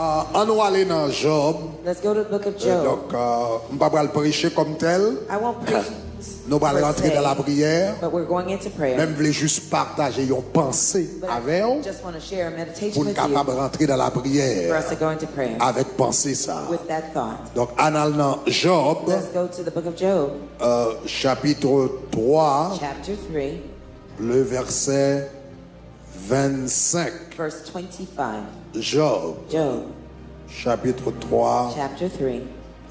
On va aller dans Job. Let's go to the book of Job. Donc, on ne va pas le prêcher comme tel. I won't preach. Nous allons rentrer dans la prière. But we're going into prayer. Même voulais juste partager une pensée avec vous Just want to share a meditation pour with être capable de you rentrer dans la for prière us to go into prayer avec pensée ça. with that thought. Donc, en allant dans Job, Let's go to the book of Job, chapitre 3, chapter 3, le verset 25. verse 25. Job, Job, chapitre 3, chapter 3,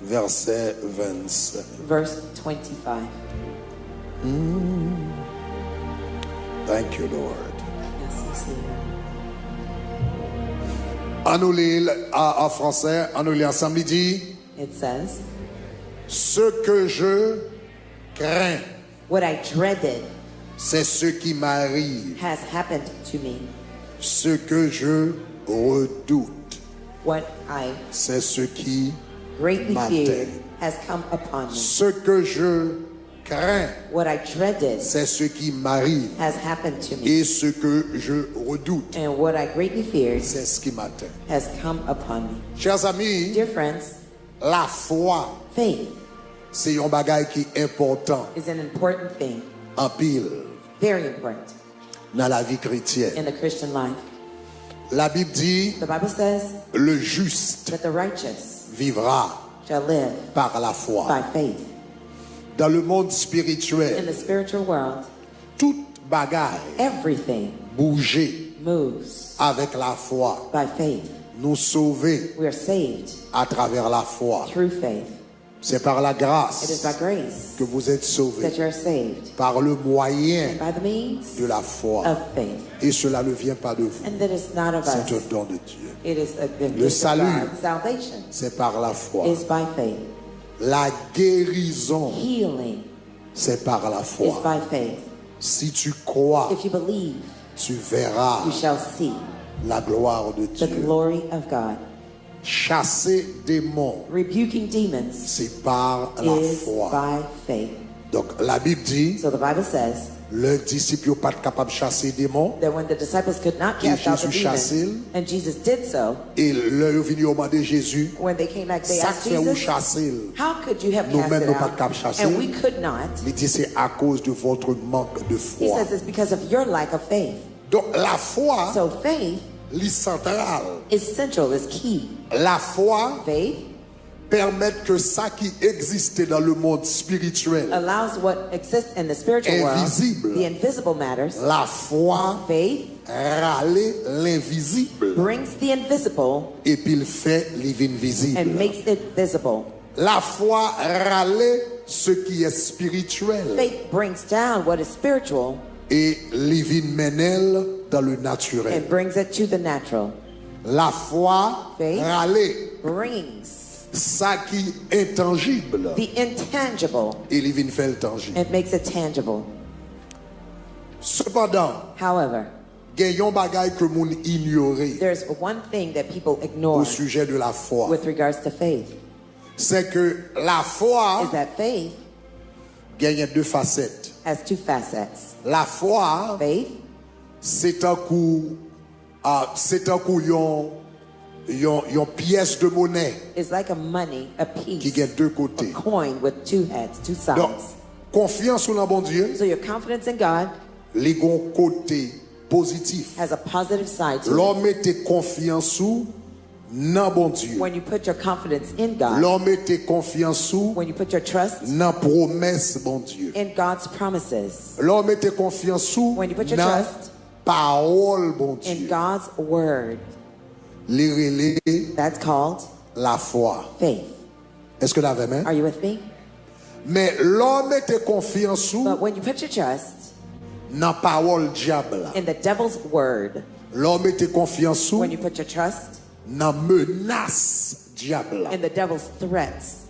verset 25. verse 25. Thank you, Lord. Merci, Seigneur. On nous lit en français, on nous lit ensemble, il dit: It says, ce que je crains, what I dreaded c'est ce qui m'arrive. has happened to me. Ce que je redoute, What I c'est ce qui greatly m'atteint. feared has come upon me. Ce que je crains, What I dreaded c'est ce qui m'arrive. has happened to me. Et ce que je redoute, And what I greatly feared c'est ce qui m'atteint. has come upon me. Chers amis, Dear friends, la foi, faith c'est un bagage qui est important is an important thing, en pile very important dans la vie chrétienne. in the Christian life. La Bible dit: The Bible says le juste that the righteous vivra shall live par la foi. by faith. Dans le monde In spirituel, the spiritual world, toute bagaille everything bouger moves avec la foi, by faith. nous sauver We are saved à travers la foi. through faith. C'est par la It is grâce by grace que vous êtes sauvés, that you are saved, par le moyen by the means de la foi. of faith. Et cela ne vient pas de vous, And that is not of c'est un us. don de Dieu. It is a gift Le of salut. God. Salvation C'est par la foi. is by faith. La guérison, Healing c'est par la is foi. by faith. Si tu crois, If you believe, tu verras you shall see la gloire de the Dieu. glory of God. Chasser démons, Rebuking demons c'est par la is foi. by faith. Donc la Bible dit, So the Bible says le disciple n'est pas capable de chasser démons. that when the disciples could not Et cast out the Jésus chassait, demons, and Jesus did so, Et le venu au moment de Jésus, when they came back, they ça asked fait ou Jesus, chasser. how could you have Nous cast mêmes, it nous pas capables de out? chasser. And we could not. Il dit c'est à cause de votre manque de He foi. says it's because of your lack of faith. Donc la foi, So faith est centrale. is central, is key. La foi Faith permet que ça qui existait dans le monde spirituel, allows what exists in the spiritual world, Invisible. the invisible matters. la foi Faith râler l'invisible brings the invisible et puis il fait l'invisible. and makes it visible. La foi râler ce qui est spirituel Faith brings down what is spiritual et livin menel dans le naturel. and brings it to the natural. La foi Faith. râler Brings ça qui est intangible the intangible et livin fait le tangible. and makes it tangible. Cependant, However, gagnons bagaille que moun ignorer there's one thing that people ignore au sujet de la foi. with regards to faith, C'est que la is foi that faith gagne deux facettes. has two facets. La foi, Faith c'est un coup yon pièce de monnaie is like a money, a qui piece, gagne deux côtés. coin with two heads, two Donc, sides. confiance dans bon Dieu, So your confidence in God les gon côté positif. has a positive side to it. L'homme mette confiance sous nan bon Dieu. When you put your confidence in God, L'homme mette confiance sous when you put your trust nan promesse bon Dieu. in God's promises, L'homme mette confiance sous When you put your nan trust parole bon in Dieu. God's word, Li relé that's called la foi. faith. Est-ce que l'avez même? Are you with me? Mais l'homme mette confiance sous But when you put your trust nan parole diable. in the devil's word, L'homme mette confiance sous when you put your trust nan menace diable. in the devil's threats,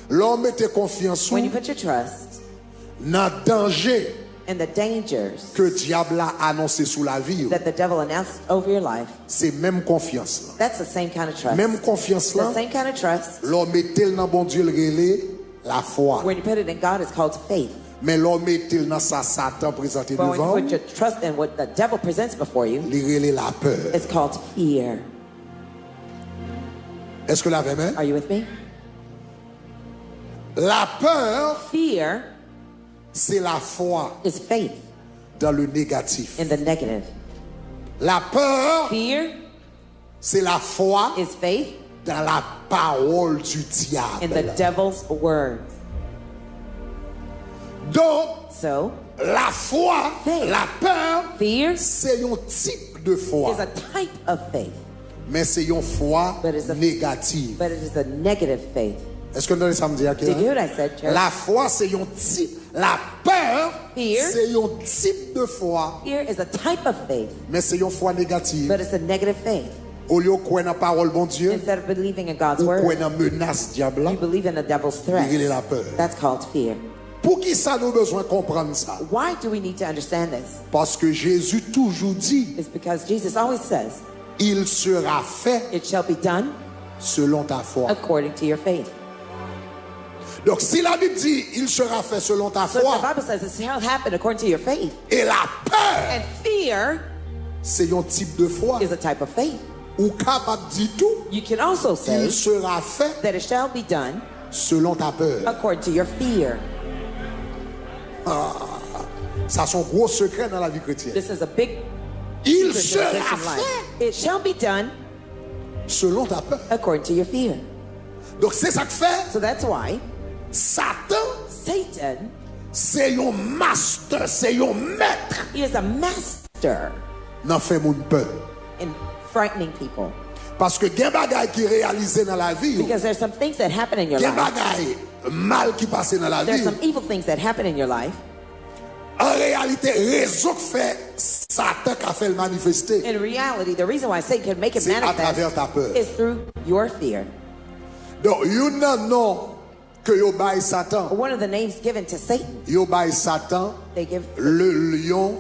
L'homme mette confiance sous when you put your trust nan danger in the dangers que diable a annoncé sous la vie. that the devil announced over your life, C'est même confiance là. that's the same kind of trust. Même confiance The là, same kind of trust. l'homme mette dans bon Dieu le relé la foi. When you put it in God, it's called faith. Mais l'homme mette dans sa Satan présenté But when devant, you put your trust in what the devil presents before you, il relé la peur. it's called fear. Est-ce que la même? Are you with me? La peur, Fear c'est la foi is faith dans le négatif. in the negative. La peur, Fear c'est la foi is faith dans la parole du in the diable. devil's word. Donc, So, la foi, Faith. la peur, fear c'est un type de is foi. a type of faith, Mais c'est une foi But it's a- négative. but it is a negative faith. Est-ce que nous allons samedi à Did you hear what I said, church? La foi, c'est un type. La peur, Fear. c'est un type de foi. Fear is a type of faith, Mais c'est une foi négative. but it's a negative faith. Au lieu de croire dans la parole bon Dieu, Instead of believing in God's ou croire word, dans la menace diable. you believe in the devil's Il est la threat. peur. That's called fear. Pour qui ça nous besoin de comprendre ça? Why do we need to understand this? Parce que Jésus toujours dit, It's because Jesus always says, il sera fait it shall be done selon ta foi. according to your faith. Donc si la Bible dit, il sera fait selon ta So if the foi, Bible says it shall happen according to your faith, et la peur, and fear c'est un type de foi. is a type of faith, Ou capable de dire tout, you can also say il sera fait that it shall be done selon ta peur. according to your fear. Ça c'est un gros secret dans la vie chrétienne. This is a big Il secret in the sera Christian fait life. It shall be done selon ta peur. according to your fear. Donc c'est ça que fait So that's why Satan, Satan, c'est un master, c'est un maître he is a master dans fait mon peur. in frightening people. Parce que gen bagay qui réalisé dans la vie, Because there's some things that happen in your gen life. bagay mal qui passe dans la There's vie. some evil things that happen in your life. En réalité, raison que fait Satan qui a fait le manifester, In reality, the reason why Satan can make it c'est à travers ta manifest peur. is through your fear. Donc, yon nan non que yo bay Satan. One of the names given to Satan, Yo bay Satan they give le lion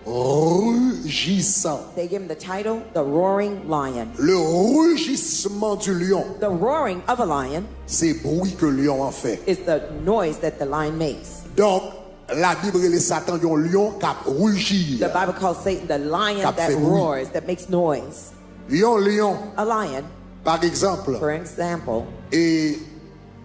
rugissant. him the title, the roaring lion. Le rugissement du lion, The roaring of a lion c'est bruit que le lion en fait. is the noise that the lion makes. Donc, la Bible les Satan yon lion qui rugit. The Bible calls Satan the lion Cap that fait bruit. roars, that makes noise. Yon lion, A lion, par exemple, for example, et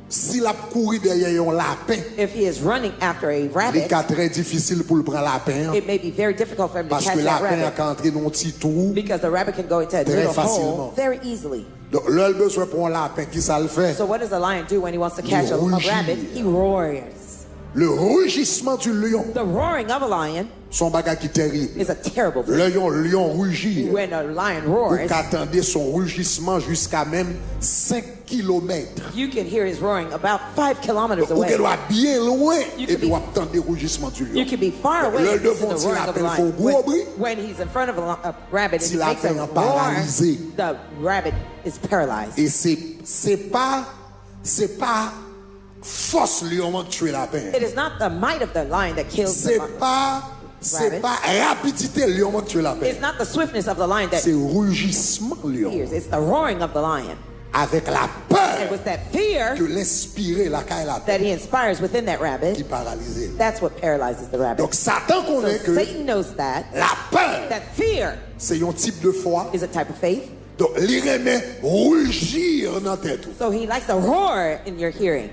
s'il a couru derrière un lapin, if he is running after a il rabbit, est très difficile pour le prendre lapin. it may be very difficult for him to Parce catch que that lapin a rabbit qu'à entrer dans un petit trou. because the rabbit can go into a Très little facilement. hole very easily. Donc, là, il a besoin pour un lapin, qui ça le fait? So what does a lion do when he wants to catch a rugit. rabbit? He roars. Le rugissement du lion, The roaring of a lion son bagage qui est terrible. is a terrible thing. Le lion rugit. When a lion Vous roars, qu'attendez son rugissement jusqu'à même 5 kilomètres. you can hear his roaring about 5 kilometers Ou qu'elle away. doit bien loin You et can be- doit attendre le rugissement du You lion. can be far away Le and listen devant to the roaring of a il faut lion. gros bruit. When he's in front of a rabbit and Si he la makes a peine a roar, paralysé. the rabbit is paralyzed. Et c'est pas force lion qui tue la peine. It is not the might of the lion that kills the C'est lion. pas rapidité lion qui tue la peine. It's not the swiftness of the lion that C'est rugissement lion fears. It's the roaring of the lion. avec la And peur with that fear que l'inspirer la caille la that peine he inspires within that qui rabbit, paralyse. that's what paralyzes the rabbit. Donc Satan So connaît que Satan knows that la peur fear c'est un type de foi. is a type of faith. Donc il remet rugir dans tête. So he likes to roar in your hearing.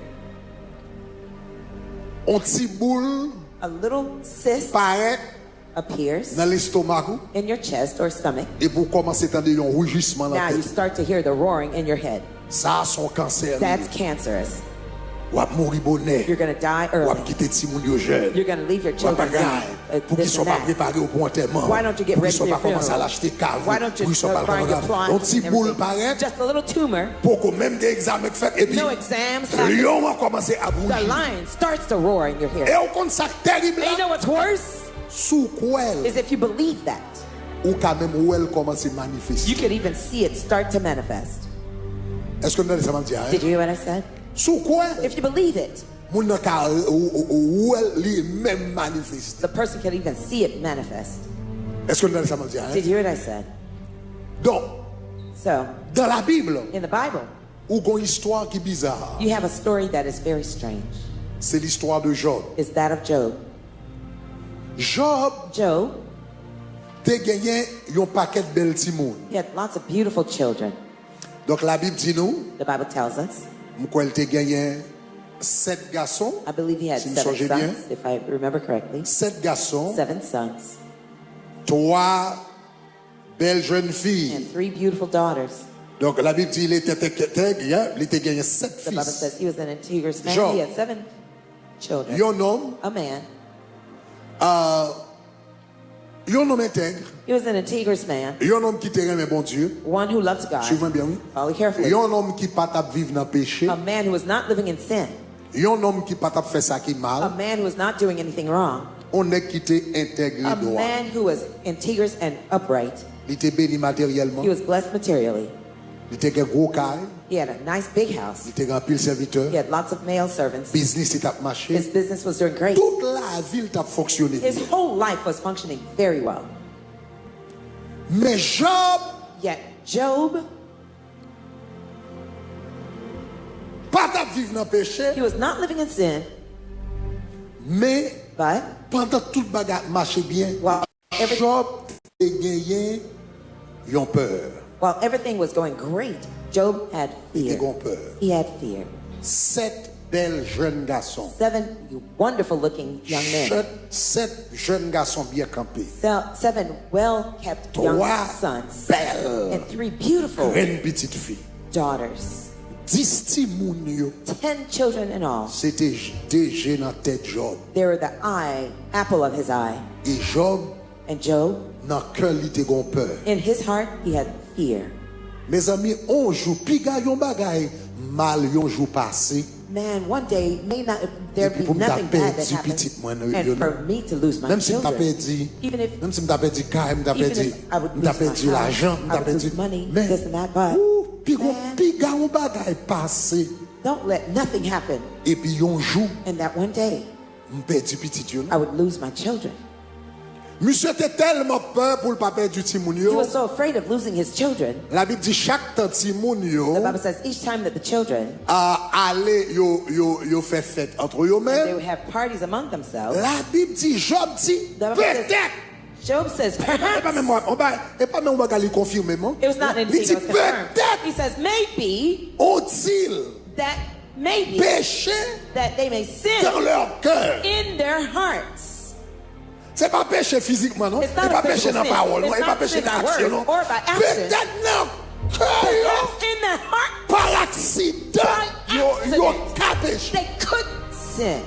On petit boule A little cyst paraît appears dans l'estomac in your chest or stomach. et pour commencer à entendre un rugissement dans Now you tête. start to hear the roaring in your head. Ça son cancer. That's cancerous. Ou ap mourir bonnet. You're going to die Ou early. ap quitter ti moun yo jeune. You're going to leave your Ou ap children bagay. young. Pour qu'ils This soient and pas that. préparés au bon enterrement. Why don't you get Pour ready qu'ils for soient your pas commencer à funeral? l'acheter cave. Why don't you Pour qu'ils soient pas buy your plot un petit and boule everything? paraît. Just a little tumor. Pour que même des examens faits et puis No exams happen. lion a commencé à The bouger. lion starts to roar in your Et hearing. on compte ça terrible And you know what's worse? sous quoi Is if you believe that, ou quand même où elle commence à manifester. you could even see it start to manifest. Est-ce que nous allons dire Did you hear what I said? sous quoi If you believe it, moun nan ka où elle lui même manifeste. the person can even see it manifest. Est-ce que nous allons dire Did you hear what I said? Donc So, dans la Bible, in the Bible, où il y a une histoire qui est bizarre. you have a story that is very strange. C'est l'histoire de Job. It's that of Job. Job Job, te gagné un paquet de belles timoun. he had lots of beautiful children. Donc la Bible dit nous, The Bible tells us, m'quoi il te gagné 7 garçons, I believe he had si me 7 songez sons, bien, if I remember correctly. 7 garçons, 7 sons 3 belles jeunes filles. and 3 beautiful daughters. Donc la Bible dit il était intègre, il était gagné 7 The Bible fils. says he was an integrous man. Job. He had 7 children. Un homme, A man. un homme intègre, He was an integrous man. un homme qui te aime bon Dieu. One who loved God. Suivez bien, oui. Follow carefully. Un homme qui pas tap vivre dans le péché. A man who was not living in sin. Un homme qui pas tap faire ça qui A mal. man who was not doing anything wrong. On est qui te intégré A droit. man who was integrous and upright. Il était béni matériellement. He was blessed materially. Il était un gros caille. He had a nice big house. Il était un pile serviteur. He had lots of male servants. Business il a marché. His business was doing great. Toute la ville t'a fonctionné. His whole life was functioning very well. Mais Job Yet Job, pas t'a vivre dans le péché. he was not living in sin, Mais but pendant toute bagarre marchait bien. while, every, Job a gagné une peur. while everything was going great, Job had Il fear. était une peur. He had fear. 7 belles jeunes garçons. 7 wonderful looking young men. 7 jeunes garçons bien campés. 7 well-kept young 3 sons. belles And 3 beautiful reines petites filles. daughters. 10 timoun yo. 10 children in all. C'était déjà dans la tête Job. They were the apple of his eye. Et Job, And Job, dans le cœur, il était gon peur. in his heart, he had fear. Mes amis, on joue, piga yon bagay, mal yon joue passé. Man, one day may not there Et puis be pour me nothing taper bad that petit happens, petit moi, and you know. for me to lose my Même si je children. t'avais dit, Even if même si je t'avais dit car, je t'avais even dit, if I would je lose t'avais my dit house, l'argent, je I would t'avais lose dit, money, mais, this and that, but man, piga yon bagay passé. don't let nothing happen. Et puis yon joue, And that one day je perdu petit yo. I would lose my children. Monsieur était tellement peur pour le papa du timoun He yo. was so afraid of losing his children. La Bible dit chaque temps timoun The yo Bible says each time that the children aller yo fait fête entre eux they mêmes. would have parties among themselves. La Bible dit Job dit The Bible says, peut-être. Job says Et pas perhaps. même moi, et pas même on va aller confirmer moi. It was not Il anything dit that was confirmed. peut-être He says maybe ont-ils that maybe péché that they may sin dans leur cœur. in their hearts. C'est pas péché physiquement non. It's C'est not pas a péché physical dans sin. parole, non. It's C'est pas not péché sin dans by action word non. or by action. Peut-être non. Perhaps in their heart Par accident, by yo accident ka péché. they could sin.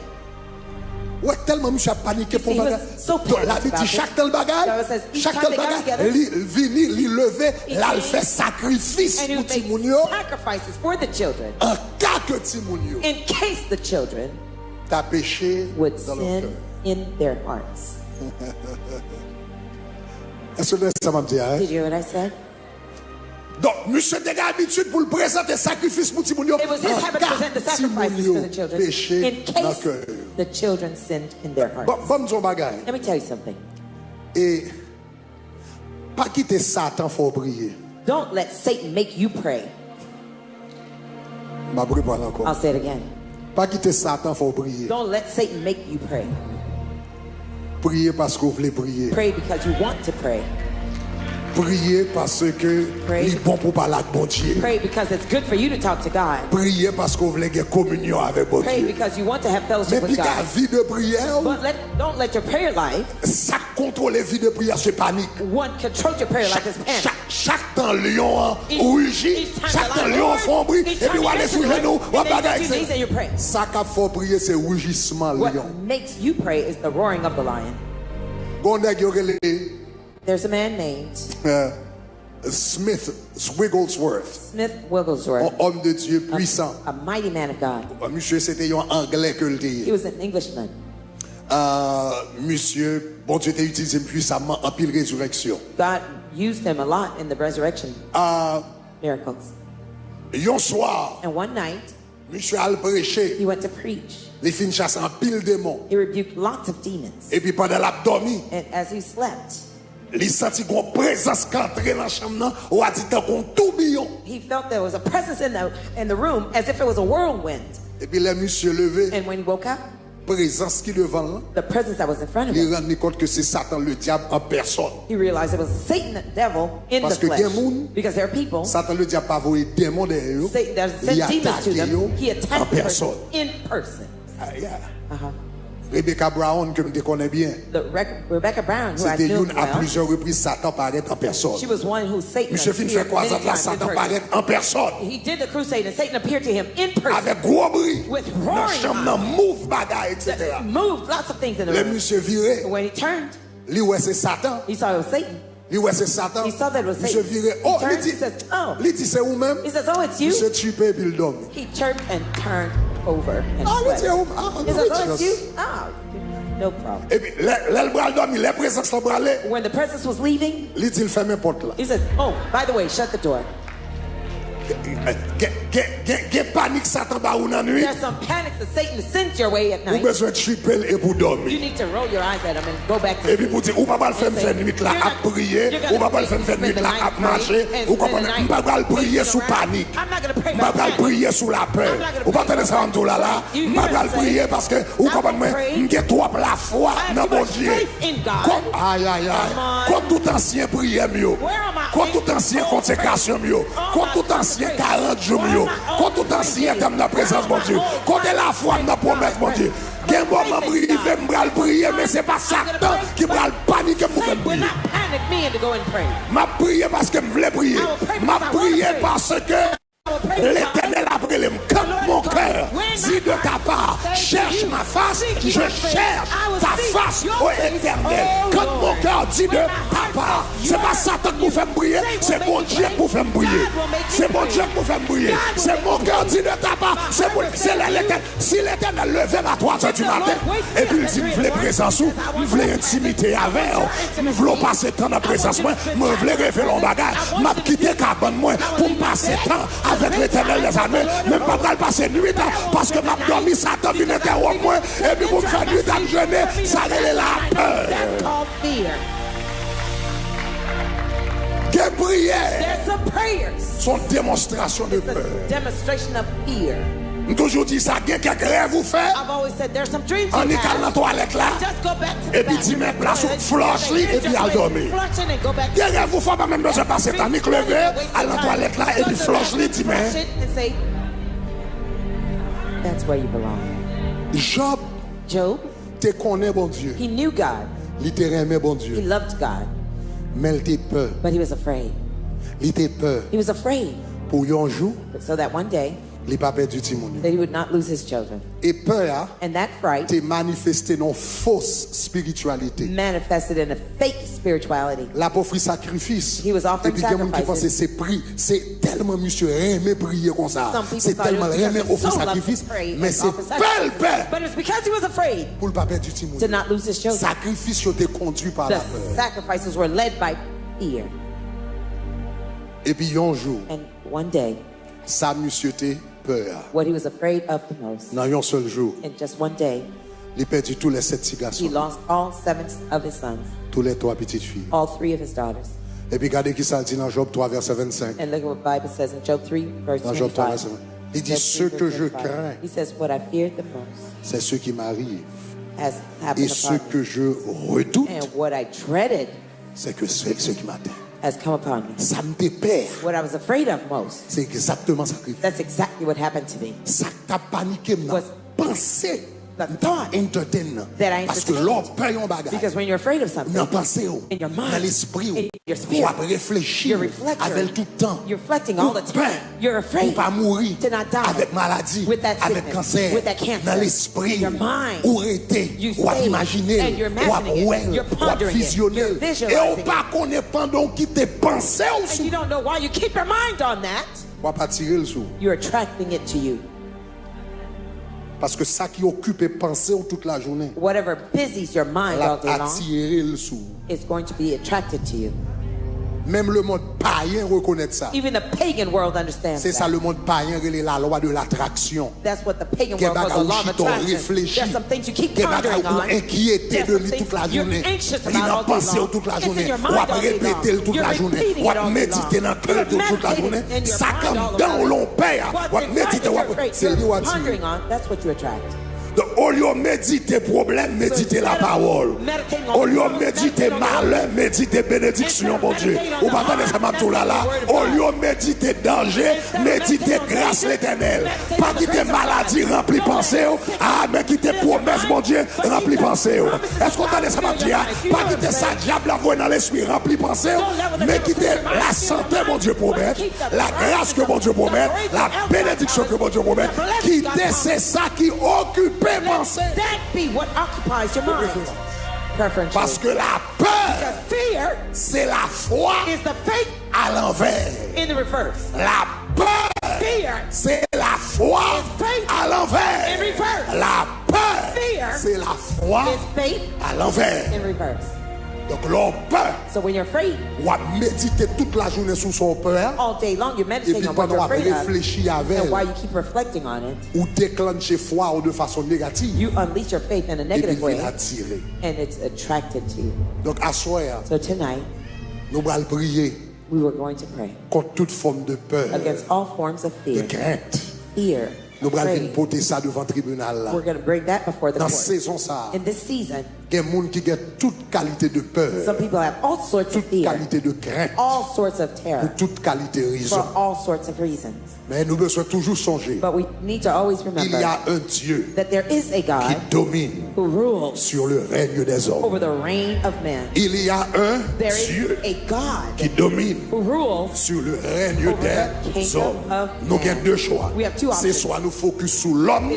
Ouais, tellement monsieur a paniqué pour See, he was bagage. so Donc, la panicked Bible dit about chaque it. tel bagage, The Bible says, each chaque time tel they got bagage, together, li vini, li levé, he là il came, fait sacrifice And he pour would make Timoun yo, sacrifices for the children en cas que Timoun yo in case the children t'a péché would dans leur sin cœur. in their hearts. Est-ce que ça m'a dit, hein? Did you hear what I said? Donc, monsieur a l'habitude pour le présenter sacrifice pour Timoun yo. It was his en habit to cas present the Timoun sacrifices yo for the children péché in dans le case cœur. the children sinned in their hearts. Bon son bagage. Let me tell you something. Et pas quitter Satan faut prier. Don't let Satan make you pray. Ma brûle pas encore. I'll say it again. Pas quitter Satan faut prier. Don't let Satan make you pray. Prier parce que vous voulez prier. Pray because you want to pray. Prier parce que Pray. il est bon pour parler avec bon Dieu. Pray because it's good for you to talk to God. Prier parce que vous voulez avoir communion avec bon Pray Dieu. because you want to have Mais fellowship puis with ta God. vie de prière, But don't let your prayer life, ça contrôle la vie de prière, c'est panique. one control your prayer life as panic. Chaque temps lion Each- rugit, each time chaque the temps lion lion roars, font bruit, each et time puis you on aller get sur to the genou, room, on and then you bagaille. get to your knees and you pray. Ça qu'il faut prier, c'est rugissement What lion. makes you pray is the roaring of the lion. Gondek yo relé, There's a man named Smith Wigglesworth, Smith Wigglesworth, un homme de Dieu puissant. a mighty man of God. Monsieur, c'était un anglais que le dit. He was an Englishman. Monsieur, bon Dieu t'a utilisé puissamment en pile résurrection. God used him a lot in the resurrection miracles. Un soir, And one night, monsieur a prêché, he went to preach. les fins chasse en pile démons. He rebuked lots of demons. Et puis pendant l'abdomen, And as he slept, les senti qu'on présence qui entrait dans la chambre, ou a dit qu'on tourbillon. he felt there was a presence in the room as if it was a whirlwind. Et puis le monsieur levé, And when he woke up, présence qui devant là, the presence that was in front of il him, rend compte que c'est Satan le diable en personne. he realized it was Satan, the devil, in Parce the que flesh. moun, Because there are people, Satan le diable pas voyer démon derrière eux. Satan doesn't Il send demons to attaque them. eux He en attacked the person personne. in person. Ah, yeah. Rebecca Brown, que je connais bien, Rebecca Brown, who I c'était knew une à well, plusieurs reprises Satan paraît en personne. she was one who Satan Monsieur Fin fait appeared quoi many ça là, times in Satan person. paraît en personne. He did the crusade and Satan appeared to him in person. Avec gros bruit. With Dans roaring chambre, lions. dans move bagaille, etc. That moved lots of things in the Le room. monsieur viré, When he turned, lui ouais c'est Satan. he saw it was Satan. Lui ouais c'est Satan. He saw that it was Monsieur Satan. viré, He oh, turned, il dit, he says, oh. il dit c'est vous même. He says, oh, it's you. Monsieur tripé puis il dormi. He chirped and turned over and Ah, il slept. dit, He says, oh, it's you. Ah, no problem. Et puis, le bras dormi, les présences sont bralées. When the presence was leaving, Il dit, il ferme porte là. he says, oh, by the way, shut the door. Get panique Satan ba ou nan nuit. There's some panic that Satan sends your way at Ou night. besoin triper et pour You dormir. need to roll your eyes at him and go back to Et puis sleep. pour dire, ou pas le faire nuit là à prier, ou pas le faire nuit là à marcher, ou comprenez, ou pas le prier sous panique. I'm not going to pray Ou pas about le prier sous la peur. Ou pas tenir ça en tout là là. Ou pas le prier parce que, ou comprenez, m'gè trop la foi dans mon Dieu. Comme, aïe aïe aïe. Comme tout ancien prière mieux. Comme tout ancien consécration mieux. Comme tout ancien 40 jours mieux. Comme tout ancien dans la présence mon Dieu. Comme de la foi dans la promesse mon Dieu. Gen moment prier, m'bral prier, mais c'est pas Satan qui bral paniquer pour Satan me will prier. not panic me into go and pray. M'a prié parce que m'voulais prier. M'a prié parce que l'Éternel a pris comme mon cœur. Dis de ta part, cherche ma face, je cherche ta face, ô Éternel. Quand mon cœur dit de ta part, c'est pas Satan qui vous fait me prier, c'est mon Dieu qui vous fait me prier. C'est mon Dieu qui vous fait me prier. C'est mon cœur dit de ta part, c'est l'Éternel. Si l'Éternel levait à 3 heures du matin, et puis il dit, je voulais présence ou, je voulais intimité avec, je voulais passer temps dans la présence, je voulais révéler mon bagage, je quitté cabane moi pour me passer temps avec l'Éternel des armées, même pas pour passer nuit parce que m'a dormi Satan vient interrompre moi et puis pour me faire nuit à me jeûner, ça relève la peur. That's called fear. Des prières There's some prayers. sont démonstrations de It's peur. a demonstration of fear. J'ai toujours dit ça, quelques rêves vous fait, I've always said there's some dreams en you étant dans la have. toilette là, Just go back to the et puis bathroom. dis mais place où flush li et puis à dormir. Flush it and go back to Des rêves vous font pas même besoin de passer ta nique levé, à la toilette là, et puis flush li, dis mais. Flush it and say, that's where you belong. Job Job, te connaît bon Dieu, he knew God. il te aimait bon He Dieu, loved God, mais il te peur, but he was afraid. il te peur He was afraid pour un jour, so that one day il pas perdu Timoun. that he would not lose his children. Et peur And that fright te manifesté dans fausse spiritualité. manifested in a fake spirituality. La pauvre sacrifice. He was offering Et puis il y a des gens qui pensent que sacrifices. c'est pris, c'est tellement monsieur aimé prier comme ça. Some people C'est thought it tellement was aimé because he offrir so loved sacrifice, to pray mais and c'est offer belle sacrifice. paix But it's because he was afraid pour le pas perdre du Timoun. to not lose his children. Sacrifice qui été conduit par la The peur. sacrifices were led by fear. Et puis un jour, And one day, ça monsieur était peur. what he was afraid of the most, Dans un seul jour, in just one day, il a perdu tous les 7 petits he garçons, lost all 7 of his sons, tous les 3 petites filles. all 3 of his daughters. Et puis regardez qui ça dit dans Job 3 verset 25. And look at what the Bible says in Job 3, verse Dans Job 3 verset 25. 25. Il dit Job ce 3, que verse je 25. crains, He says, what I feared the most c'est ce qui m'arrive. has Et happened ce upon que me. je redoute, And what I dreaded c'est que c'est ce qui m'atteint. has come upon me. Ça me dépère. What I was afraid of most, C'est exactement ça qui fait. that's exactly what happened to me. Ça t'a paniqué, m'a Was pensé, the t'a thought entertain. that I Parce que entertained. l'on paye un bagage. Because when you're afraid of something, Dans pensée, in your mind, dans l'esprit, in your spirit, ou après réfléchir you're reflecting, avec tout le temps. you're reflecting all the Ou time. peur, You're ou afraid pas mourir to not die avec maladie, with that avec sickness, cancer, with that cancer. dans l'esprit, In your mind, ou arrêter, you ou à say, imaginer, and you're ou à imagining it, voir, you're ou à pondering it, visionner. you're Et visualizing on pas qu'on est pendant qui te pensé ou and sous. you don't know why you keep your mind on that, On va pas tirer le sous. you're attracting it to you. Parce que ça qui occupe et penser toute la journée, Whatever busies your mind la all day long attirer le sous. is going to be attracted to you. Même le monde païen reconnaît ça. Even the pagan world understands C'est ça that. le monde païen, c'est la loi de l'attraction. That's what the pagan Des world calls the law of bagages où attraction. réfléchis. There's some things you keep Des pondering bagages où on. inquiété There's de some lui things toute la you're journée. anxious Il about a all day pensé long. toute la It's in journée. your Ou mind a all day répété long. toute You're la journée. repeating Ou it a all day médité long. dans le cœur You're toute la meditating journée. in your Ça mind comme all dans around. l'on père. What's Ou a exactly médité. you're afraid. C'est lui ou a You're dit. pondering on, that's what you attract. Donc, au lieu de méditer problème, méditer la parole. Au lieu de méditer malheur, méditer bénédiction, mon Dieu. Ou pas attendre ça m'a tout là. Au lieu de méditer danger, méditer grâce l'éternel. Pas quitter maladie, rempli pensée. Ah, mais quitter promesse, mon Dieu, rempli pensée. Est-ce qu'on entend ça m'a dit? Pas quitter ça, diable la voix dans l'esprit, rempli pensée. Mais quitter la santé, mon Dieu promet. La grâce que mon Dieu promet. La bénédiction que mon Dieu promet. Quitter, c'est ça qui occupe pensée. Parce que la peur, c'est la foi à l'envers. La peur, c'est la foi à l'envers. La peur, c'est la foi à l'envers. Donc l'homme peur. So when you're afraid, ou à méditer toute la journée sur son peur. All day long you're meditating on what you're afraid of. And while you keep reflecting on it, ou déclencher foi de façon négative. You unleash your faith in a negative way. Attirer. And it's attracted to you. Donc à soir, so tonight, nous allons prier. We were going to pray. Contre toute forme de peur. Against all forms of fear. De crainte. Fear. Nous allons porter ça devant le tribunal. We're going to bring that before the court. Dans saison ça. In this season, il y a des gens qui ont toute qualité de peur. Some people have all sorts toute of fear. Qualité de crainte. All sorts of terror. Pour toute qualité de raison. For all sorts of reasons. Mais nous devons toujours songer. But we need to always remember. Il y a un Dieu. That there is a God. Qui domine. Who rules. Sur le règne des hommes. Over the reign of men. Il y a un there Dieu. Is a God. Qui domine. Who rules. Sur le règne des hommes. Nous avons deux choix. C'est soit nous focus sur l'homme.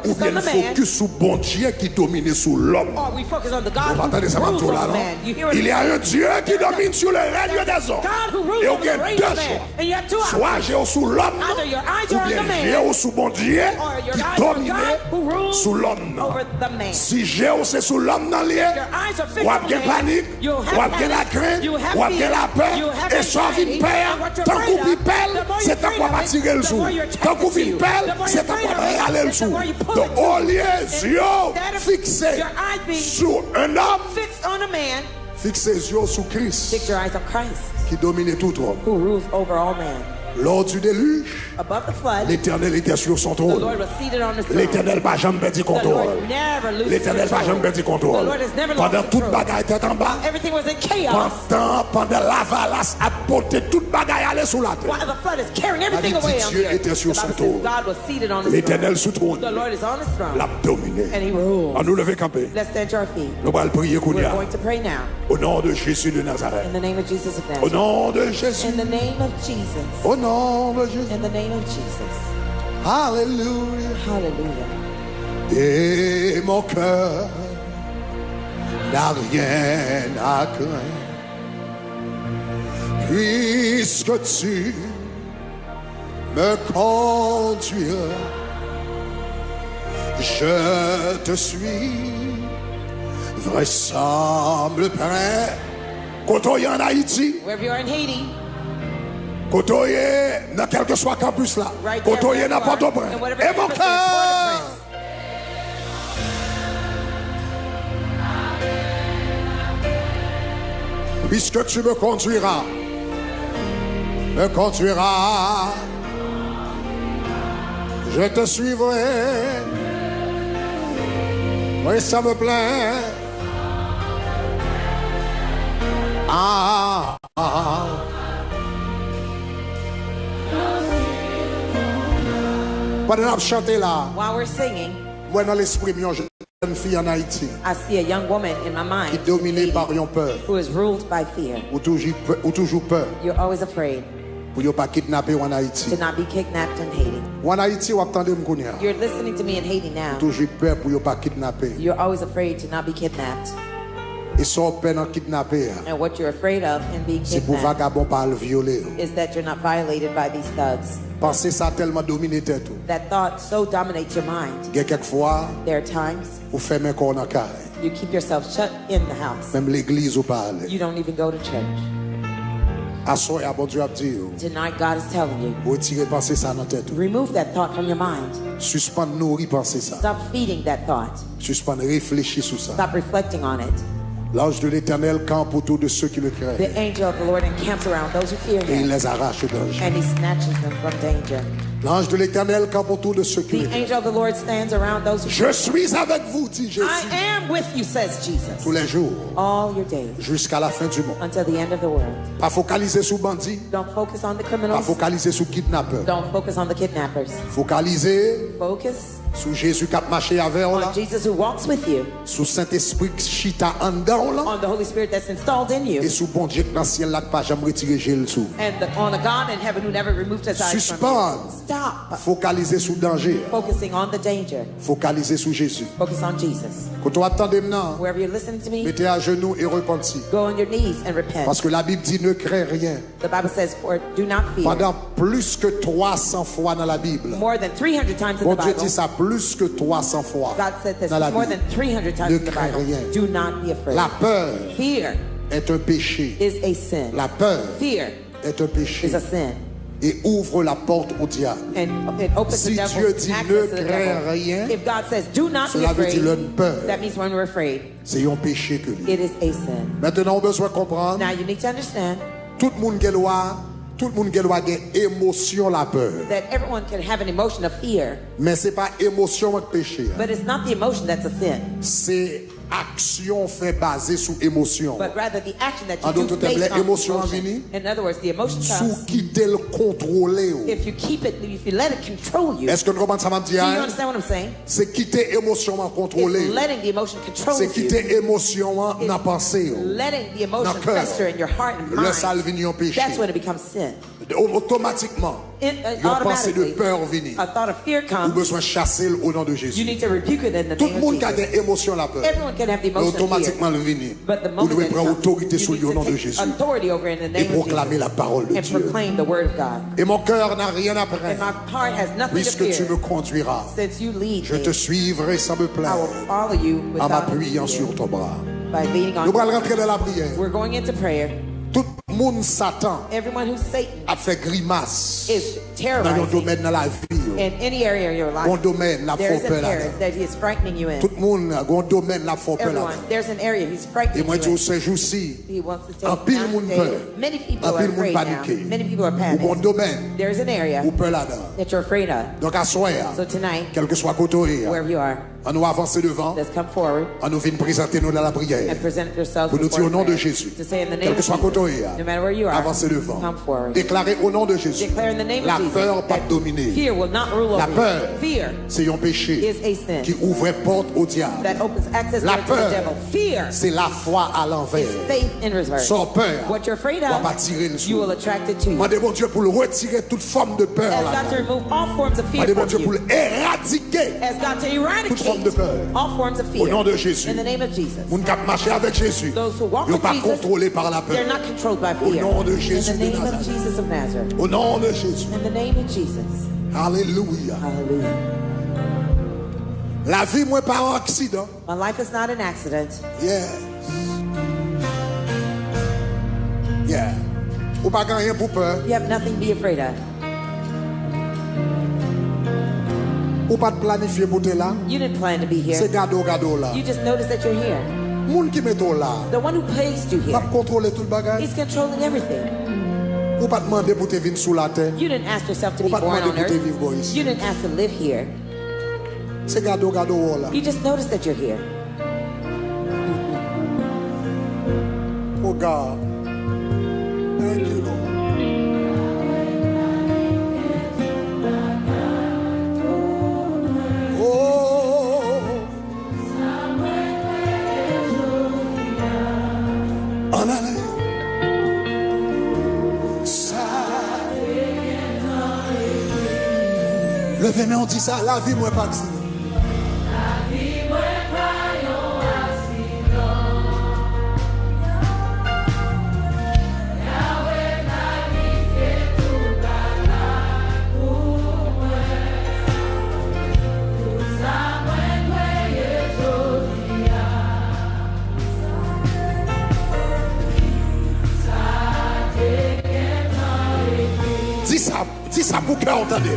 Ou bien nous focus sur bon Dieu qui domine sur l'homme. Il y a un Dieu qui domine sur le règne des hommes. Et il y a deux choix. Soit j'ai sous l'homme, ou bien j'ai sous bon Dieu qui domine sur l'homme. Si j'ai c'est sous l'homme dans lieu, ou a bien panique, ou a bien la crainte, ou a bien la peur, et soit vite peur, tant qu'on vit pelle, c'est tant qu'on va tirer le sou. Tant qu'on vit pelle, c'est tant qu'on va aller le sou. Donc au lieu yeux fixés sur un homme, fixez les yeux sur Christ, qui domine tout homme. Lors du déluge, l'Éternel était sur son trône. L'Éternel n'a jamais perdu contrôle. L'Éternel n'a jamais perdu contrôle. Pendant toute bagaille était en bas. Pendant l'avalanche a porté toute bagaille allait sous la terre. Dieu était sur son trône. L'Éternel sous trône. L'a dominé. On nous lever camper. Nous allons prier au nom de Jésus de Nazareth. Au nom de Jésus. Au nom de Jésus. In the name of Jesus. Hallelujah. Hallelujah. Et mon cœur n'a rien à craindre, puisque tu me conduiras. Je te suis, vraisemble près. Côtoyer en Haïti. Wherever you are in Haiti. Côtoyer dans quel que soit campus là. Côtoyer dans Port-au-Prince. Et mon cœur. Puisque tu me conduiras. Je te suivrai. Oui, ça me plaît. Pendant que chanter là, while we're singing, moi dans l'esprit une jeune fille en Haïti. I see a young woman in my mind. Qui est dominée par une peur. Who is ruled by fear. Ou toujours peur. You're always afraid. Pour ne pas kidnapper en Haïti. To not be kidnapped in Haiti. En Haïti, vous attendez me connaître. You're listening to me in Haiti now. Toujours peur pour ne pas kidnapper. You're always afraid to not be kidnapped. Et son peur en kidnapper. And what you're afraid of in being kidnapped. C'est pour vagabond pas le violer. Is that you're not violated by these thugs. Penser ça tellement dominé tête. That thought so dominates your mind. Quelquefois, there are times vous fermez corps dans caille. You keep yourself shut in the house. Même l'église ou pas aller. You don't even go to church. Tonight God is telling you. Remove that thought from your mind. Stop feeding that thought. Stop reflecting on it. L'ange de l'Éternel campe autour de ceux qui le craignent. The angel of the Lord encamps around those who fear Et il him, les arrache au danger. and he snatches them from danger. L'ange de l'Éternel campe autour de ceux qui le The craignent. angel of the Lord stands around those who Je suis avec vous, dit Jésus, I am with you, says Jesus, tous les jours, all your days, jusqu'à la fin du monde. until the end of the world. Pas focaliser sur bandits, Don't focus on the pas criminals. focaliser sur kidnappeurs. Don't focus on the kidnappers. Focaliser Focus sur Jésus qui a marché avec on là, on Jesus who walks with you, sur Saint-Esprit qui chita en dedans là, on the Holy Spirit that's installed in you, et sur bon Dieu dans le ciel là qui pas jamais retiré Jésus sous. and on a God in heaven who never removed his eyes from Suspend. you. Stop Focaliser sur danger, focusing on the danger. focaliser sur Jésus. Focus on Jesus. Quand on attendait maintenant, Wherever you're listening to me, mettez à genoux et repentis. go on your knees and repent. Parce que la Bible dit ne crains rien. The Bible says, "For do not fear." Pendant plus que 300 fois dans la Bible. More than 300 times in Bon the Dieu Bible, dit ça plus que 300 fois God said this dans la more than Bible. 300 times Ne in the crains Bible. rien. Do not be afraid. La peur Fear est un péché. is a sin. La peur Fear est un péché. is a sin. Et ouvre la porte au diable. And it opens Si the Dieu devil dit access ne to the crains devil. rien, If God says do not be cela veut afraid, dire une peur. that means when we're afraid, C'est un péché que lui. it is a sin. Maintenant, on a besoin de comprendre. Now you need to understand Tout le monde qui doit avoir émotion la peur. that everyone can have an emotion of fear, Mais c'est pas émotion avec péché. but it's not the emotion that's a sin, C'est action fait basée sur émotion. but rather the action that En you do d'autres termes, based on l'émotion emotion. vient In other words, the emotion Sous comes quitter le contrôler. if you keep it, if you let it control you. Est-ce que nous comprenons ça m'a dit? Do you understand what I'm saying? C'est quitter émotion à contrôler. It's letting the emotion control C'est you. quitter émotion à It's penser. letting the emotion Dans cœur. fester in your heart and Le sale mind. vient en péché. That's when it becomes sin. Automatiquement, il y a une pensée de Automatically, peur venir. a thought of fear Vous comes. besoin de chasser au nom de You Jésus. need to rebuke it in the Tout name le of monde qui a Jesus. des émotions la peur. Everyone can have the Mais emotion of fear. automatiquement le venir. But the Vous moment devez that it prendre comes, autorité you sur need le to nom de take Jésus authority over in the et name of proclamer Jesus la parole de and Dieu. proclaim the word of God. Et mon cœur n'a rien à And my craindre. heart has nothing to Puisque tu fear. me conduiras, Since you lead je me, te suivrai sans me I plaindre, will follow you en without m'appuyant fear, sur ton bras. by leaning Nous allons on you. rentrer dans la prière. We're going into prayer. Tout le monde Satan Everyone who's Satan a fait grimace is dans un terrorizing domaine dans la vie. in any area in your Bon life. domaine, la There's faut an peur area là-dedans. that he is frightening you in. Tout le monde, bon domaine, la faut peur Everyone, là-dedans. there's an area he's Et frightening moi, you je in. ces jours-ci, He wants to en take pile down monde today. peur. Many people En are pile monde afraid now. paniqué. Many people are Ou bon panicked. domaine, There's an area ou peur là-dedans. that you're afraid of. Donc à soir, So tonight, quel que soit côté, wherever you are, on nous avance devant, let's come forward on nous vient présenter nous dans la prière. and present yourselves Pour nous dire before au nom de prayer. Jésus, To say in the name quel que of soit Jesus, côté, no matter where you are, avancez devant. come forward. Déclarez au nom de Jésus, Declare in the name la of Jesus peur pas that dominer. fear will not rule La over peur, you. Fear c'est un péché is a sin qui ouvre porte au diable. that opens access La door to the peur, devil. Fear c'est la foi à l'envers. is faith in reverse. Sans peur, What you're afraid on va of, pas tirer le you will sou. attract it to you. Demandez mon Dieu pour le retirer toute forme de peur Ask God to là. remove all forms of fear Demandez mon from Dieu pour you. l'éradiquer. Ask God to Toute forme eradicate de peur. all forms of Au fear. nom de Jésus. In the name of Jesus. Moun qui marché avec Jésus, Those who walk ils ne with pas Jesus, contrôlés par la peur. they're not controlled by Au fear. nom de In Jésus the de name of Nazareth. Jesus of Nazareth. Au nom de Jésus. In the name of Jesus. Alléluia. Hallelujah. La vie, moi, pas un accident. My life is not an accident. Yes. Yeah. Ou pas rien pour peur. You have nothing to be afraid of. Ou pas de planifier pour te là. You didn't plan to be here. C'est gado là. You just noticed that you're here. Moun qui met là. The one who placed you Pas here, contrôler tout le bagage. he's controlling everything. Ou pas demander pour te venir sous la terre. You didn't ask yourself to Ou be pas born demander on pour te earth. vivre ici. You didn't ask to live here. C'est gado là. You just noticed that you're here. Oh God. Thank you, Lord. Oh. En allée. Ça. Levez-moi, on dit ça. La vie, moi, pas accident. Dis ça pour cœur, entendez.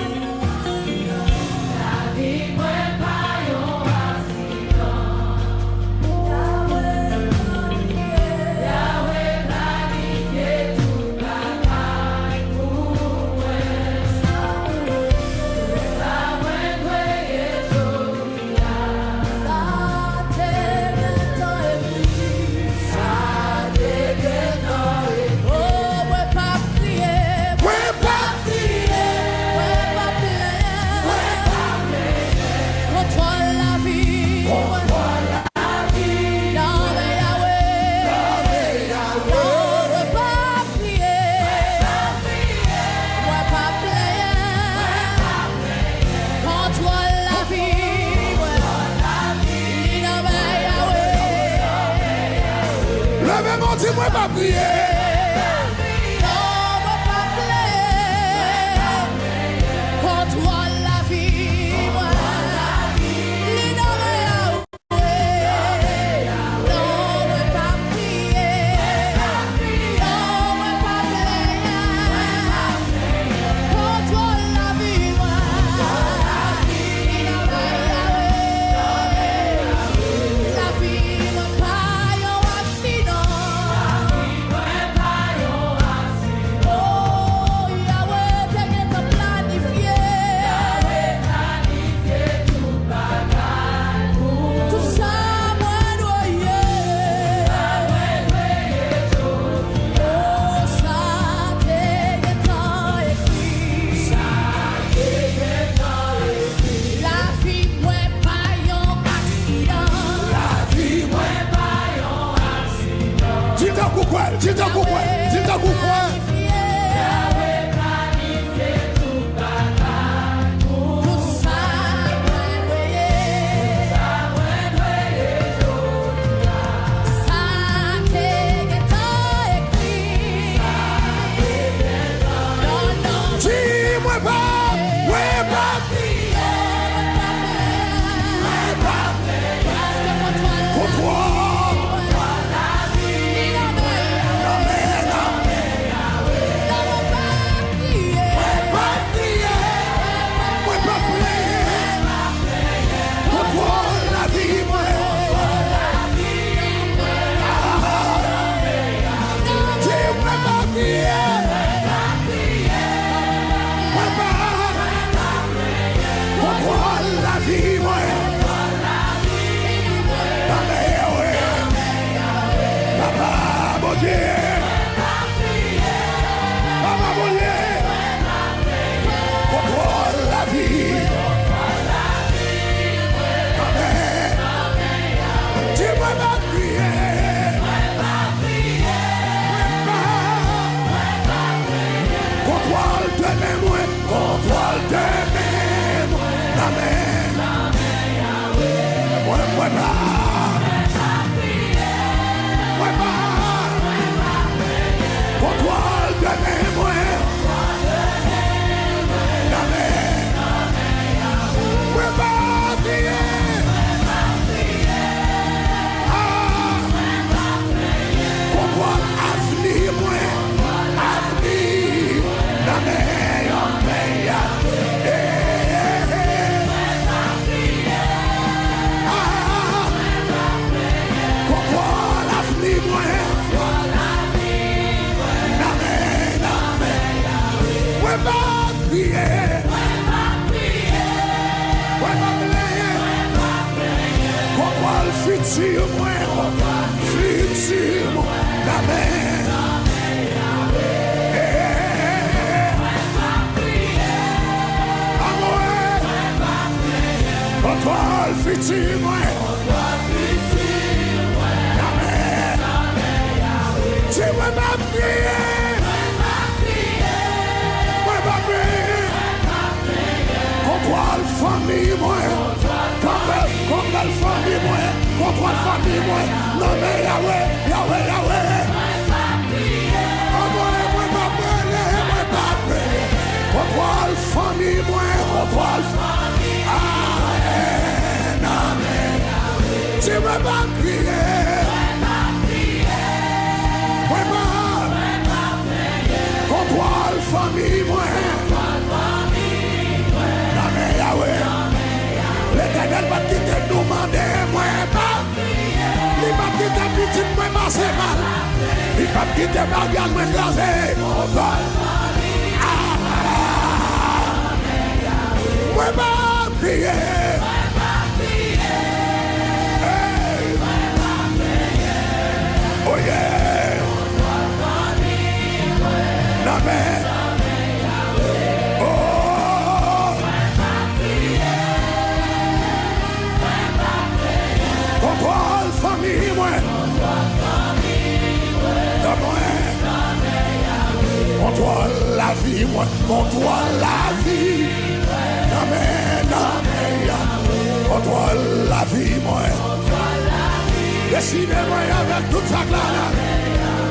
Décidez-moi avec toute sa gloire.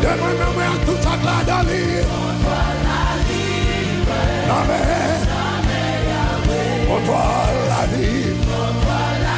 Donne-moi voir la vie.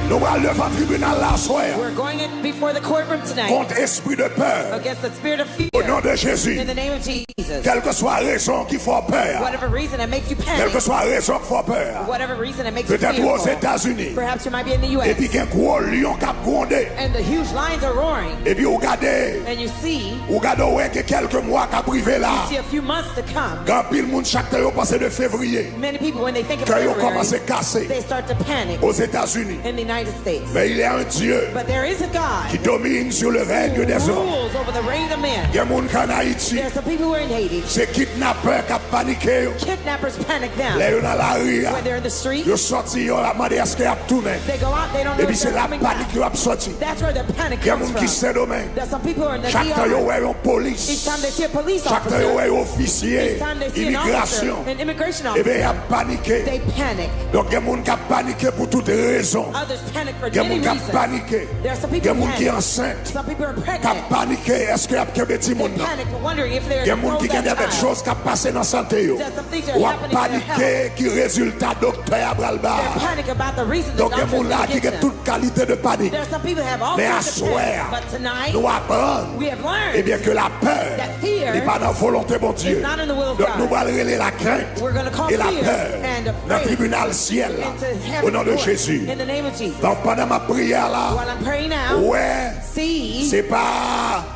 Nous allons devant le tribunal la soirée. We're going in before the courtroom tonight. Contre esprit de peur. Against the spirit of fear. Au nom de Jésus. In the name of Jesus. Quelle que soit la raison qui fait peur. Whatever reason that makes you Quelle panic. que soit la raison qui fait peur. Whatever reason that makes you Peut-être aux fearful. États-Unis. Perhaps you might be in the U.S. Et puis il y a un gros lion qui a grondé. And the huge lions are roaring. Et puis vous regardez. And you see. Vous regardez ouais que quelques mois qui a privé là. You see a few months to come. Quand pile monde chaque temps passé de février. Many people when they think of Quand ils ont February, commencé à casser. they start to panic. Aux États-Unis. In the United States. Mais il y a un Dieu. But there is a God Qui domine sur le règne des hommes. rules over the reign of men. Il y a des gens en Haïti. There are some people who are in Haiti. C'est kidnappeurs qui ont paniqué. Kidnappers panic them. Là, ils sont dans la rue. When they're in the street, Ils sont sortis, ils ont demandé à ce qu'ils tourné. they go out, they don't know Et if puis c'est they're la coming panique back. qui a sorti. That's where the panic Il y a des comes gens qui from. sont domaine. There's some people who are in the Chaque temps, ils DR. voient un Each police. time they see a police Chaque temps, ils officer, voient un officier. each time they see an officer, Immigration. an immigration Et bien, ils officer, ont paniqué. they panic. Donc, il y a des gens qui ont paniqué pour toutes raisons. Others panic for Il y a many des gens qui ont reasons. paniqué. There are some Il y people a des who gens qui sont panic. enceintes. Some people are Qui ont pregnant. paniqué. Est-ce qu'il y a un petit They monde? panic, wondering if they're Il y a des gens qui ont des child. choses qui ont passé dans la santé. There's some things that are Ou a happening to their paniqué qui résultat docteur à bras-le-bas. They're panic about the reason the Donc, il y a des doctors gens là qui give ont them. toute qualité de panique. There are some people who have all Mais à sorts of panic. soir, But tonight, nous apprenons. we have learned Eh bien que la peur that fear n'est pas dans la volonté de Dieu. is not in the will of Donc God. nous allons relayer la crainte We're gonna call et la fear peur and dans le afraid tribunal ciel là, into au heaven's nom de court. Jésus. In the name of Jesus. Donc pendant ma prière là, While I'm praying now, ouais, see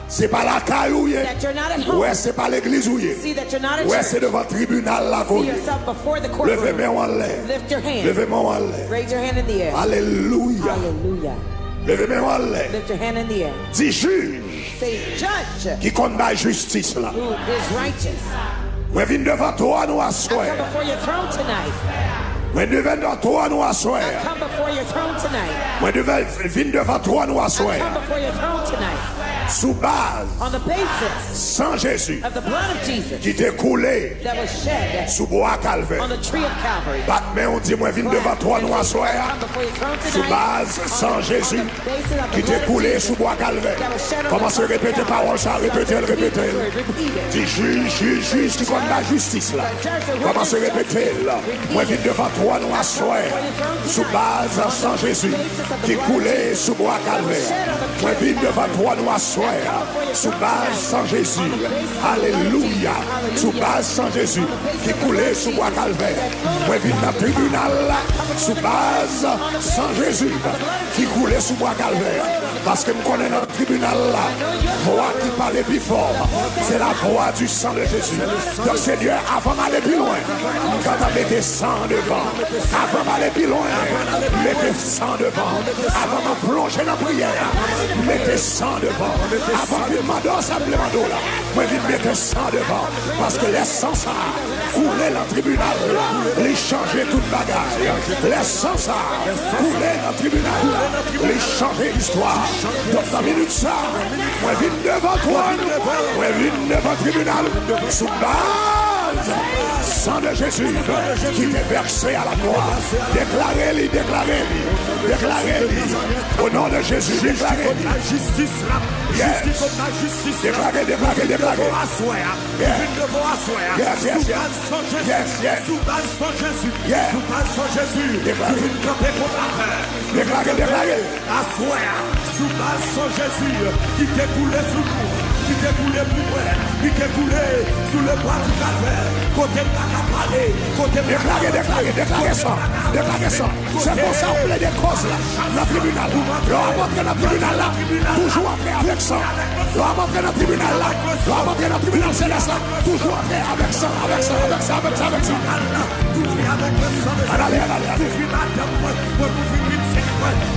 c'est pas la caillou, that you're not at home. ouais, c'est pas l'église où See that you're not at ouais, church. c'est devant le tribunal là. See yourself before the Levez courtroom. moi en l'air. Lift your hand. Levez moi en l'air. Raise your hand in the air. Alléluia. Hallelujah. Levez moi en l'air. Lift your hand in the air. Dis juge Say, judge qui compte ma justice là. who is righteous. Moi viens devant toi nous I asseoir. come before your throne tonight. Moi devant toi nous asseoir. I come before your throne tonight. Moi viens devant toi nous I asseoir. come before your throne tonight. Sous base, On the basis sans Jésus, of the blood of Jesus qui t'est coulé that was shed sous bois calvaire. on the tree of Calvary. Mais on dit, moi viens devant toi nous asseoir. Come before your throne Sous tonight. base, sans Jésus, On the basis of the qui blood t'est of coulé Jesus sous bois calvaire. that was shed on Commence à the cross of répéter Calvary. parole ça, répétez-le, répétez-le. Repeat it. Dis juge qui compte la justice là. Commence à répéter là. Moi viens devant toi nous asseoir. Sous base, sans Jésus, qui coulait sous bois calvaire. Moi viens devant toi nous asseoir. Sous base, sans Jésus. Alléluia. Sous base, sans Jésus, qui coulait sous bois calvaire. Moi viens dans le tribunal là. Sous base, sans Jésus, qui coulait sous bois calvaire. Parce que je connais notre tribunal là. Voix qui parle plus fort. C'est la voix du sang de Jésus. Donc Seigneur, avant d'aller plus loin, quand tu mettez sang devant, avant d'aller plus loin, mettez sang devant. Avant de plonger dans la prière, mettez sang devant. Avant de demander simplement là, moi je mettez sang devant. Parce que les sangs ça couler dans le tribunal, les changer toute bagage. Les sangs ça couler dans le tribunal, les changer l'histoire. Donc la minute ça, moi je viens devant toi, moi je viens devant le tribunal, sous base, sang de Jésus qui est versé à la croix. Déclarez-le, déclarez-le, déclarez-le. Au nom de Jésus, déclarez-le. La justice là, justice comme la justice. Déclarez, déclarez, déclarez. Sous base sans Jésus. Sous base sans Jésus. Déclarez. Une campée pour la paix. Déclarez, déclarez. Assoir. Sous base sans Jésus. Qui t'est coulé sous nous. Qui t'est coulé pour moi. Qui t'est coulé sous le bois du calvaire. Côté de la parler. Côté de Déclarez, déclarez, déclarez ça. Déclarez ça. C'est pour ça qu'on plaît des causes là. Dans le tribunal. L'on a montré dans le tribunal là. Toujours après avec ça. L'on a montré dans le tribunal là. L'on a montré dans le tribunal céleste là. Toujours après avec ça, avec ça, avec ça, avec ça, avec ça. Allez, allez, allez.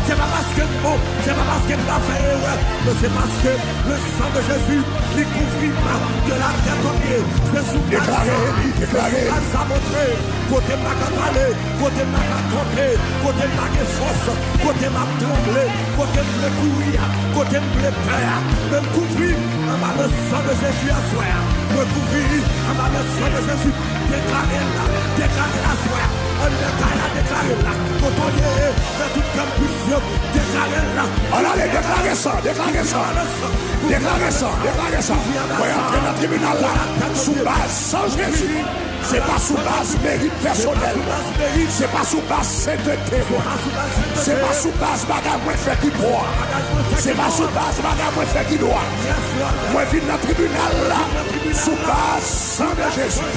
C'est pas parce que bon, c'est pas parce que la fait, mais c'est parce que le sang de Jésus il couvrit de la tête aux pieds. C'est sous déclarez. Ça montré, côté ma parler, côté ma tromper, côté ma force, côté ma trembler, côté me courir, côté me peur, me couvrir, le sang de Jésus à soi. recouvrir par le sang de Jésus. Déclarez-la, déclarez-la, soeur. Déclarez-la, cotonnier, de toute campus, déclarez-la. Allez, déclarez ça, déclarez ça. Déclarez ça, déclarez ça. Voyez entrer dans le tribunal là, sous base sans Jésus. C'est pas sous base mérite personnel. C'est pas sous base sainteté. C'est pas sous base bagarre moi fait qui droit. C'est pas sous base bagarre moi fait qui droit. Moi je viens dans le tribunal là, sous base sang de Jésus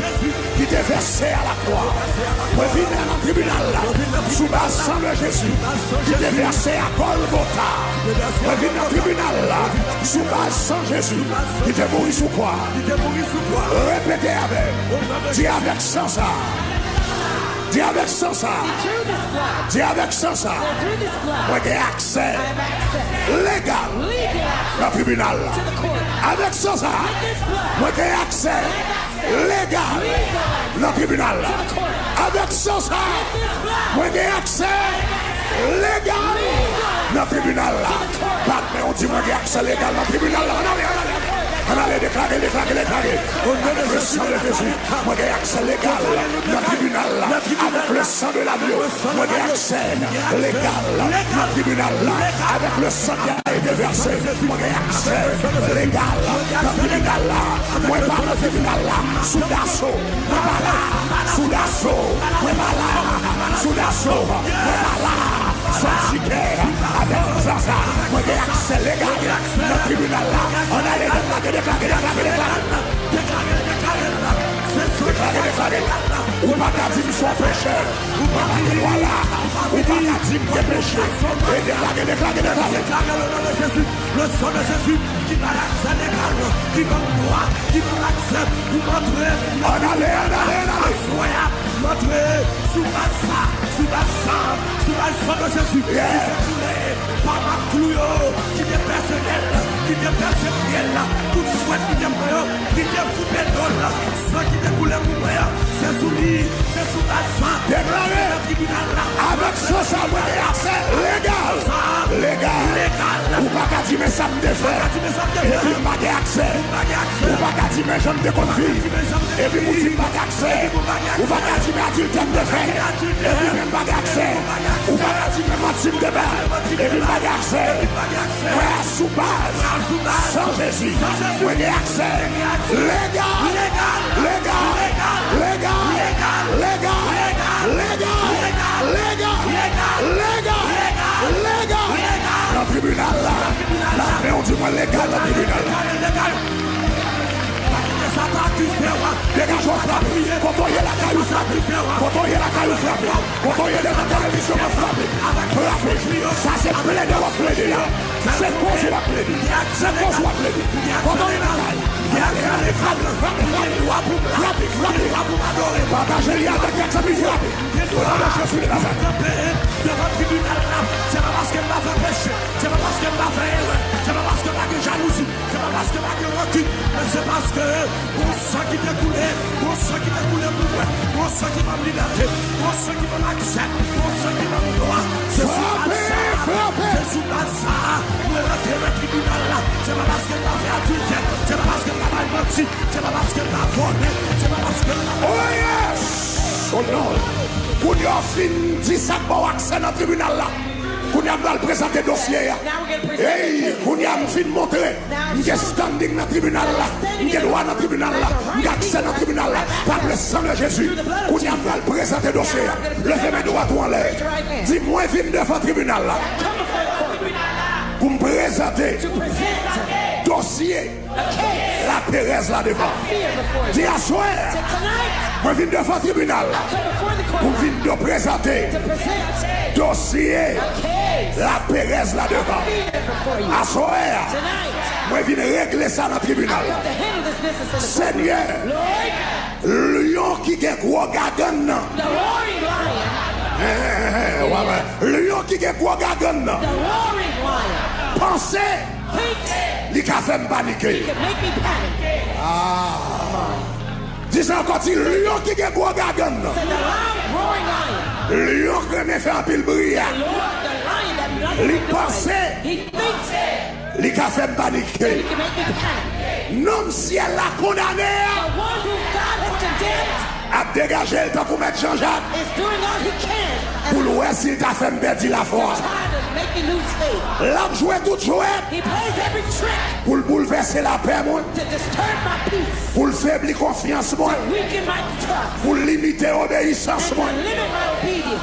qui était versé à la croix. Moi je viens dans le tribunal là, sous base sang de Jésus qui était versé à Golgotha. Moi je viens dans le tribunal là, sous base sang Jésus qui était mort sous croix. Répétez avec. Dis avec sans ça. Dis avec sans ça. Dis avec sans ça. Moi j'ai accès légal dans le tribunal. Avec sans ça. Moi j'ai accès légal dans le tribunal. Avec sans ça. Moi j'ai accès légal dans le tribunal. Mais on dit moi j'ai accès légal dans le tribunal. On allait déclarer. Au nom de Jésus de Jésus, moi j'ai accès légal dans le tribunal avec le sang de l'agneau. Moi j'ai accès légal dans le tribunal avec le sang qui a été versé. Moi j'ai accès légal dans le tribunal. Moi par le tribunal sous d'assaut. Sous d'assaut. Sous d'assaut. Sans chiquet avec ça. Moi j'ai accès légal dans le tribunal. On allait déclarer. Ou pas qu'à dire soit pécheur. Ou pas qu'à dire voilà. Ou pas qu'à dire que péché. Et déclarer. Le sang de Jésus qui m'a l'accès légal, qui m'a droit, qui m'a l'accès pour m'entrer. On allait. M'entrer sous ma sang de Jésus. Par ma clouio qui est personnel, tout souhait qui est meilleur, qui est fou pétrole, ça qui est coulé pour moi, c'est sous lui, c'est sous la sang. Déclaré avec ça, ça va accès légal. Ou pas qu'à dire mais ça me défait. Et puis pas accès. Ou pas qu'à dire mais je me déconfie. Et puis vous dites pas accès. Ou pas qu'à dire mais adulte me défait. Et puis même pas accès. Ou pas qu'à dire mais moi me débat. Et puis pas accès. Ouais, sous base. Sans Jésus. Vous avez accès. Légal. Dans le tribunal là. Mais on dit moi légal dans le tribunal. Dégage-moi frappé. Quand on y est la caillou frappé. Quand on y est dans la télévision frappé. Ça c'est plaidé ou plaidé là. C'est cause ou plaidé. Quand on y est dans la caillou. Partagez les attaques avec sa vie frappée. Devant le tribunal là. C'est pas parce qu'elle m'a fait péché. C'est pas parce qu'elle m'a fait erreur. C'est pas parce qu'elle m'a fait jalousie. C'est pas parce qu'elle m'a fait recul. Mais c'est parce que mon sang qui t'est coulé pour moi. Mon sang qui m'a liberté. Mon sang qui m'a accès. Mon sang qui m'a droit. C'est sous la ça. Nous rentrons dans le tribunal là. C'est pas parce qu'elle m'a fait adultère. C'est pas parce qu'elle m'a mal menti. C'est pas parce qu'elle m'a volé. C'est pas parce qu'elle m'a... Oh yes! Oh non! Pour y avoir fini 17 bon accès dans le tribunal là. Pour y avoir présenté le dossier. Hey, pour y avoir fini montrer. Il y a standing dans le tribunal là. Il y a droit dans le tribunal là. Il y a accès dans le tribunal là. Par le sang de Jésus. Pour y avoir présenté le dossier. Levez mes doigts tout en l'air. Dis-moi, viens devant le tribunal là. Pour me présenter. Dossier. La Thérèse là devant. Dis à soir. Moi je viens devant le tribunal pour venir présenter dossier la Thérèse là devant. À soir. Moi je viens régler ça dans le tribunal. Seigneur, lion qui est gros gagan. Lion qui est gros gagan. Pensez. Il a fait me paniquer. Dis encore, il lion qui est gros gagan. Lion qui me fait un pile brillant. Il pensait. Il a fait me paniquer. Non, ciel la condamné. The one who God has condemned A dégager le temps pour mettre Jean-Jacques. is doing all he can. Pour le s'il t'a fait perdre la foi. Trying to make you lose faith. L'homme jouait tout jouet. He plays every trick Pour le bouleverser la paix, moi. to disturb my peace, Pour le faiblir confiance, moi. weaken my trust, Pour limiter l'obéissance, and moi. to limit my obedience.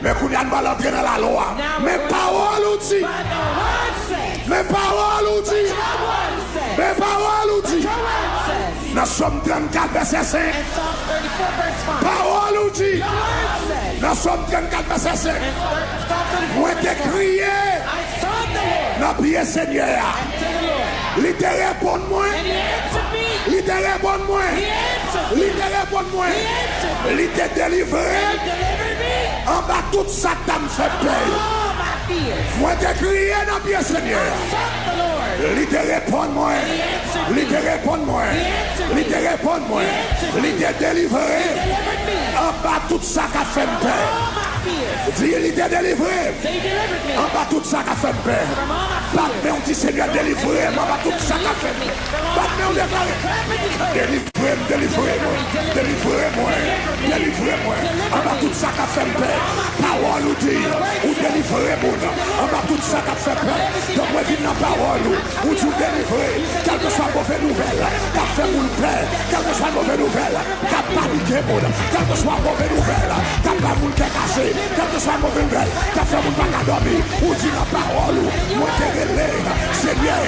Mais qu'on y a pas l'entrer dans la loi. Mais parole ou dit. But the word says, Mais parole ou dit. your word says, Mais parole ou dit. your word says, Dans Somme 34, verset 5. in Psalm 34 verse 5, Parole ou dit. your word says, Dans Somme 34, verset 5. in Psalm 34 Moi verse t'ai 5, crié. I sought the Lord, Dans prière Seigneur. to the Lord, Il te répond moi. and he answered me, Il te répond moi. he answered me, Il te répond moi. he answered me, Il te délivré. he delivered me En bas tout ça t'as me fait payer. all my fears. Moi t'ai crié dans prière Seigneur. Sought the Lord, Il te répond moi. he answered Il me, te répond moi. Il te répond moi. Il te délivré. delivered me En bas tout ça qu'a fait me payer. all my fears. Dis il te délivré. So he delivered me En bas tout ça qu'a fait me payer. from all my Pas fears. mais on dit Seigneur délivré. En bas tout ça qu'a fait me payer. Pas mais on déclare. Délivrez-moi, délivrez-moi, délivrez-moi, délivrez-moi. En bas tout ça qu'a fait paix. Parole ou dire, ou délivrez-moi. En bas tout ça qu'a fait paix. Donc moi viens dans parole ou tu délivrer. Quelle que soit mauvaise nouvelle, qu'a fait mon paix. Quelle que soit mauvaise nouvelle, qu'a paniqué mon. Quelle que soit mauvaise nouvelle, qu'a pas mon cœur cassé. Quelle que soit mauvaise nouvelle, qu'a fait mon bac à dormir. Ou dit dans parole ou moi te relève. Seigneur,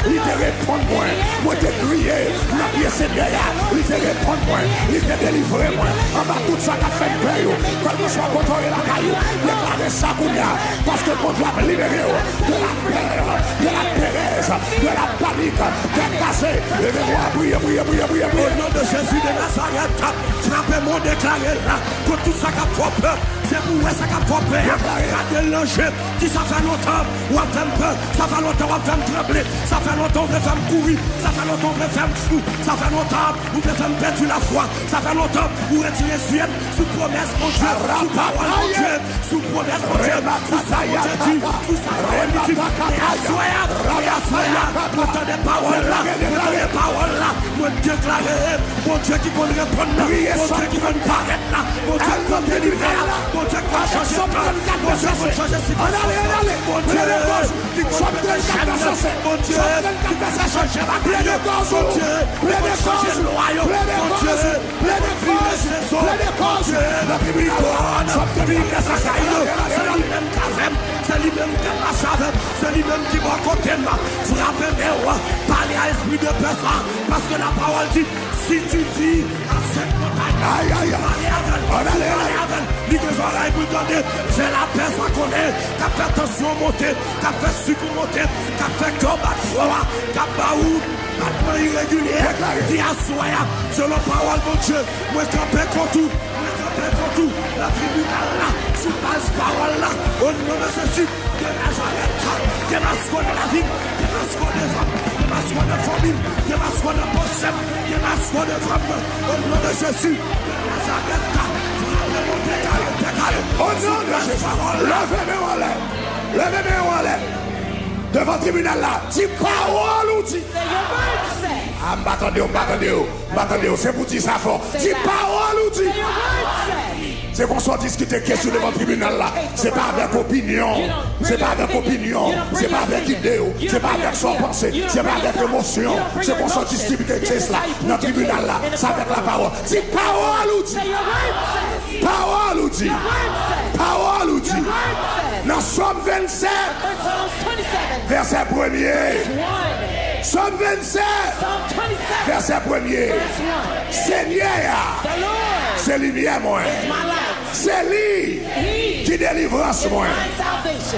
il te répond moi. Moi te crier. La pièce Seigneur, il te répond moi, il te délivre moi. En bas tout ça qu'a fait paix, quel que soit contre la caillou, déclarez ça qu'on y a, parce que mon doit me libérer de la peur, de la pérèse, de la panique, d'être cassé. Levez-moi, priez, priez, priez, priez, Au priez. nom de Jésus de Nazareth, frappez-moi, déclarez là, que tout ça qui a trop peur, c'est pour ça qui a trop peur. Regardez l'enjeu, qui ça fait longtemps, ou à faire peur, ça fait longtemps, ou à faire trembler, ça fait longtemps, on veut faire courir, ça fait longtemps, on veut faire fou, ça fait longtemps, on veut faire perdre la foi, ça fait longtemps, ou retirer suite, sous promesse, mon Dieu, sous parole, mon Dieu, sous promesse, mon Dieu, sous ça, mon Dieu, sous ça, mon Dieu, autant de paroles là, autant de paroles là, mon Dieu déclaré, mon Dieu qui peut répondre là, mon Dieu qui peut paraître là, mon Dieu qui peut délivrer là, mon Dieu qui va changer de plan, mon Dieu qui va changer de situation, mon Dieu qui peut changer de chaîne, mon Dieu qui va changer de vie, mon Dieu qui va changer de royaume, mon Dieu plein de saison, mon Dieu la Bible c'est lui-même qui a c'est lui-même qui a saveur, c'est lui-même qui va côté moi, frappez mes rois, parlez à l'esprit de personne, parce que la parole dit, si tu dis à cette montagne, Aïe, aïe, aïe, les oreilles vous donner, c'est la personne qu'on est, qui a fait tension monter, qui a fait sucre monter, qui a fait combat froid, qui a baou, battement irrégulier, qui a soya, selon parole mon Dieu, moi campé contre tout, la tribunal là, sous base parole là, au nom de Jésus, de Nazareth, de masque de la vie, de masque de femme, de masque de famille, de masque de possède, de masque de femme, au nom de Jésus, de Nazareth, au nom de Jésus, levez-moi là, levez-moi là. Devant le tribunal là, dis parole ou dis. Ah, m'attendez, c'est pour dire ça fort. Dis parole ou dis. C'est qu'on soit discuter question devant le tribunal là. C'est pas avec opinion. C'est pas avec opinion. C'est pas avec idée. C'est pas avec son pensée. C'est pas avec émotion. C'est qu'on soit discuter question là. Dans le tribunal là. C'est avec la parole. Dis parole ou dis. Parole ou dis. Parole ou dis. Dans Somme 27. Verset 1er. Somme 27. Verset 1er. Seigneur. C'est lumière moi. C'est lui qui délivrance moi.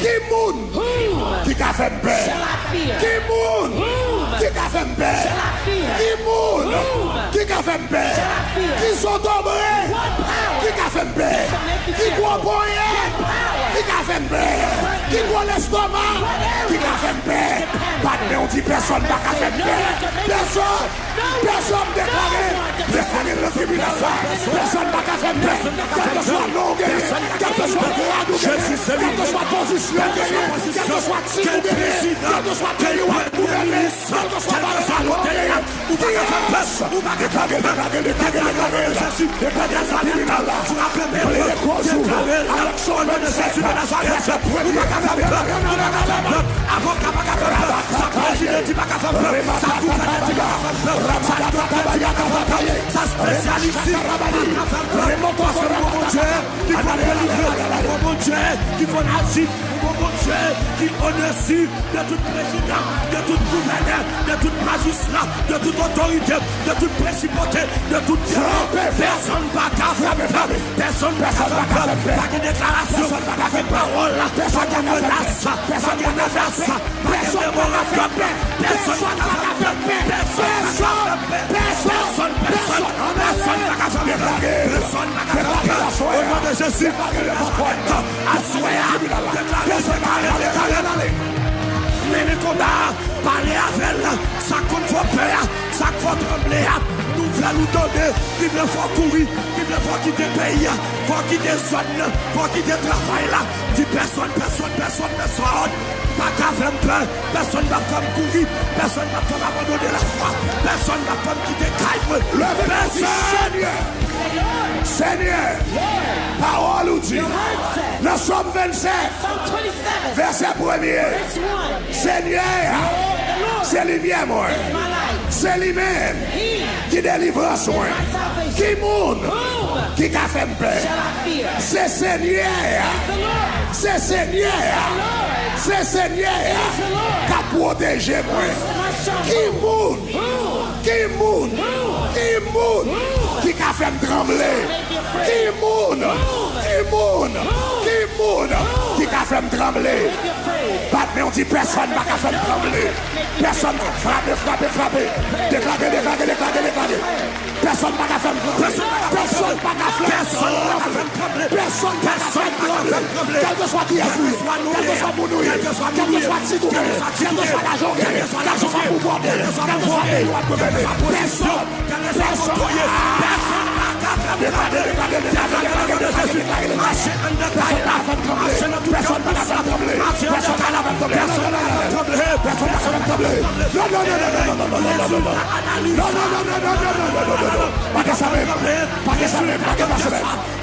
Qui moun qui a fait paix. Qui moun qui a fait paix. Qui moun qui a fait paix. Qui sont tombés. Qui a fait paix. Qui croit qui a fait paix. Qui croit l'estomac. Qui a fait paix. Pas de on dit personne n'a fait paix. Personne déclaré. tribunal là. Personne n'a qu'à faire paix. Quel que soit nom gagné, quel que soit grade ou gagné, quel que soit position gagné, quel que soit titre ou gagné, quel que soit pays ou gouvernement, quel que soit barrage ou gagné, ou pas qu'à faire paix, ou pas qu'à faire paix, tribunal là. Les causes Alexandre de Jésus de Nazareth, ou pas qu'à faire paix, avocat pas qu'à faire paix, sa président dit pas qu'à faire paix, sa gouverneur dit pas qu'à faire paix, sa spécialiste, mon Dieu, qui va agir, mon Dieu, qui au-dessus de tout président, de tout gouverneur, de tout magistrat, de toute autorité, de toute principauté, de toute personne pas qu'à faire, personne pas qu'à faire, pas de déclaration, pas de parole, pas de menace, pas de menace, personne pas qu'à faire, personne pas qu'à faire, personne pas qu'à faire, personne pas qu'à faire. Au nom de Jésus, mais les combats, parler avec elle, ça compte faut peur, ça faut trembler, nous voulons nous donner, il ne faut courir, il ne faut quitter le pays, il faut quitter la zone, il faut quitter le travail là, dit personne, pas qu'à faire peur, personne ne va faire courir, personne ne va faire abandonner la foi, personne ne va faire quitter le calme, Seigneur, parole ou dit, dans Somme 27, verset 1er, Seigneur, c'est lui-même, c'est lui-même qui délivre moi, qui monde, qui a fait paix, c'est Seigneur, c'est Seigneur, c'est Seigneur qui a protégé moi, qui monde, qui a fait me trembler, qui a fait me trembler. Mais on dit personne n'a qu'à faire me trembler. Personne frapper. Déclarer. Personne n'a qu'à faire me trembler. Personne n'a qu'à faire trembler. Quel que soit qui est fouillé, quel que soit Mounoué, quel que soit Tigoumé, quel que soit l'agent, quel que soit pouvoir, quel que soit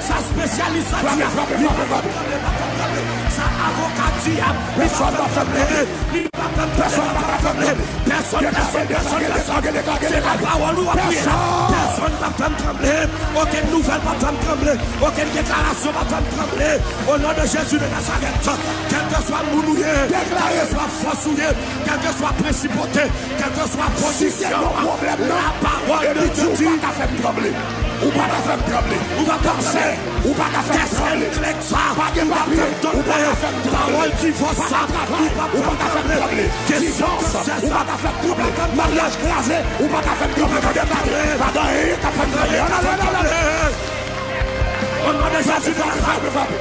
sa spécialiste, sa avocatia, personne ne va faire trembler, aucune nouvelle va faire trembler, aucune déclaration va faire trembler, au nom de Jésus de Nazareth, quel que soit mounoué, quel que soit forçouillé, quel que soit principauté, quel que soit position, la parole de Dieu dit pas faire trembler. Ou pas qu'à faire trembler, ou pas qu'à faire, ou pas qu'à faire trembler, pas de papier, ou pas qu'à faire trembler, divorce, ou pas qu'à faire trembler, divorce, ou pas qu'à faire trembler, mariage crasé, ou pas qu'à faire trembler, pas de on a déjà dit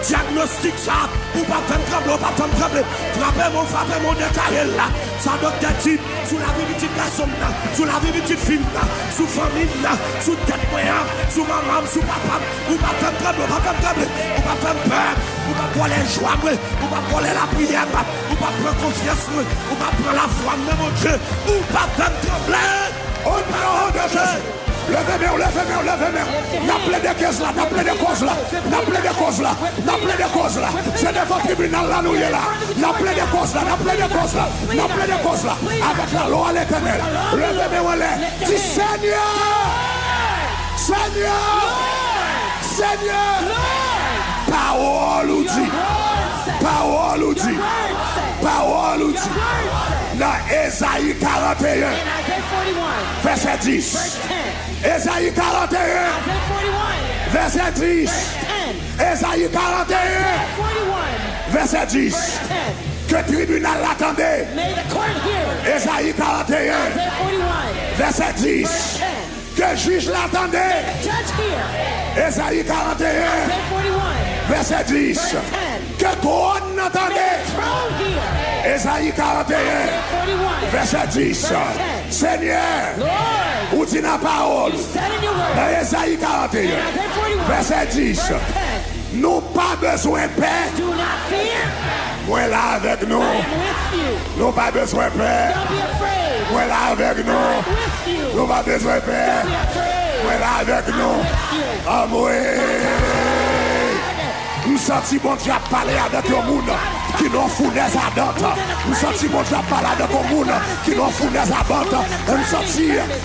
diagnostic ça, ou pas faire trembler, frapper mon déclaré là, ça docteur dit, sous la vie petite personne là, sous la vie petite fille là, sous famille là, sous tête moyen, sous maman, sous papa, ou pas faire trembler, ou pas faire peur, ou pas pour les joie, ou pas pour la prière, ou pas prendre confiance, ou pas prendre la foi, même au Dieu, ou pas faire trembler, au nom de Jésus. Levez-moi. N'appelez des causes là. C'est devant le tribunal là, nous y est là. N'appelez des causes là. Avec la loi à l'éternel. Levez-moi là. Dis Seigneur. Parole ou dit. Dans Ésaïe 41, verset 10. Ésaïe 41, verset 10. Ésaïe 41, verset 10. Que tribunal l'attendait. Ésaïe 41, verset 10. Que juge l'attendait. Ésaïe 41, verset 10. Que trône l'attendait. Ésaïe 41, verset 10. Seigneur, où dit la parole. Ésaïe Isaïe 41, verset 10. Nous pas besoin de paix. Do not fear. Moi là avec nous. I am with you. Nous pas besoin de paix. Don't be afraid. Moi là avec nous. With you. Nous pas besoin de paix. Don't be afraid. Moi là avec nous. Ah moi. Nous sentons bon Dieu parler avec le monde qui nous fournaise à date. Nous sentons bon Dieu parler avec le monde qui nous fournaise à date. Nous sentons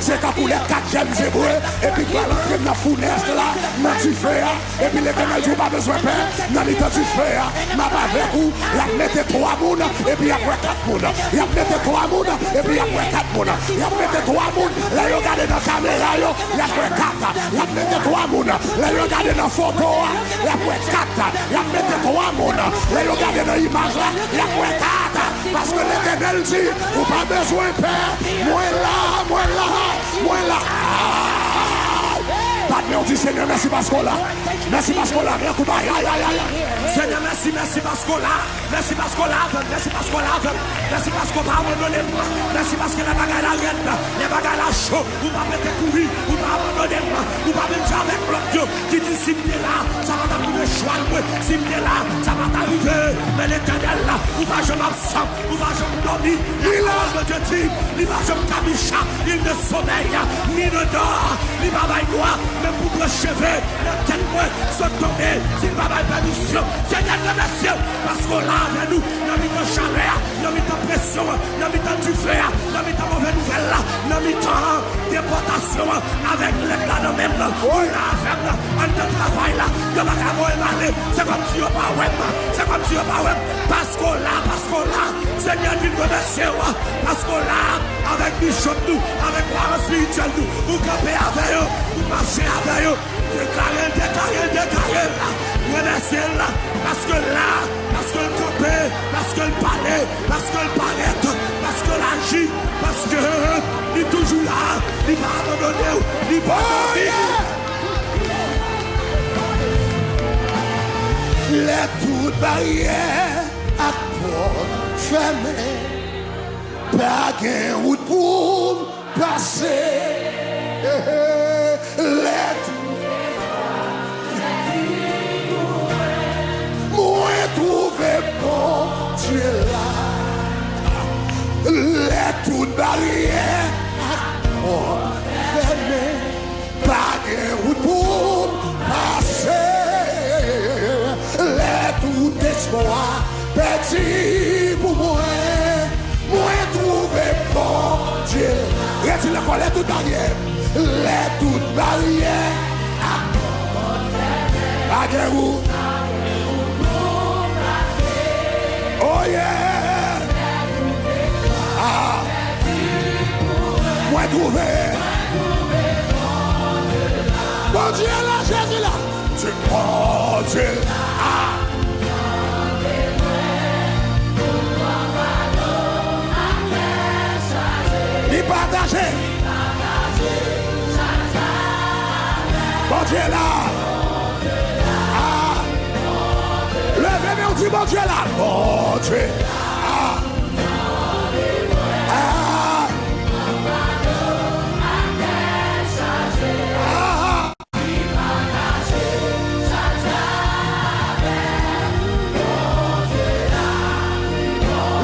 c'est quand pour les 4 jeunes hébreux et puis pour l'entrée de la fournaise là, dans du feu et puis l'Éternel n'a pas besoin de paix. Dans le temps du feu, m'a pas avec vous, il a mis 3 personnes et puis après 4 personnes. Il a mis 3 personnes et puis après 4 personnes. Il a mis 3 personnes, là il regarde dans la caméra, il a après 4. Il a mis 3 personnes, là il regarde dans la photo, il a après 4. Il a mis 3 personnes, là il regarde dans l'image, il a après 4. Parce que l'Éternel dit, vous pas besoin de paix. Moi là. Mais on dit Seigneur, merci parce qu'on l'a. Merci parce qu'on l'a. Seigneur, merci parce qu'on l'a. Merci parce qu'on l'a. Merci parce qu'on l'a. Merci parce qu'on va abandonner moi. Merci parce que la bagarre la reine, la bagarre la chaud. Vous va mettre courir, vous va abandonner moi. Vous va même avec l'autre Dieu qui dit si t'es là, ça va t'arriver choix. Si t'es là, ça va t'arriver. Mais l'Éternel là, vous va jamais absent, vous va jamais dormir. Il a de Dieu dit, il va jamais camicha, il ne sommeille, ni ne dort, ni va bailler noir. Même pour le cheveu, le témoin se tomber, s'il va bailler permission. Seigneur de messieurs, parce qu'on l'a avec nous, nous mis de chaleur, nous mis de pression, nous mis de du feu, nous mis de mauvaise nouvelle là, nous mis de déportation avec les là de même là. On l'a avec là, on de travail là, de ma caméra, c'est comme si on pas web, c'est comme si on pas web. Parce qu'on l'a, Seigneur de messieurs, parce qu'on l'a avec Bishop nous, avec parents spirituels nous, vous campez avec eux, vous marchez avec eux, déclarez là, remerciez là, parce que le campé, parce que le palais, parce que le paraît, parce que l'agit, parce que il est toujours là, il va abandonner, il va abandonner. Les toutes barrières à porte fermée, pas qu'un route pour passer. Les moi trouvé bon Dieu là. Les toutes barrières à porte fermée, pas qu'un route pour passer. Tout espoir petit pour moi trouver bon Dieu. Retire la colère toute barrière, les toutes barrières à guerre. Oh yeah. Ah. Moi trouver bon Dieu là, Jésus là. Tu bon Dieu ah. Partagez. Bon Dieu là. Ah. Levez-moi, on dit bon Dieu là. Bon Dieu. Ah. Ah. Ah.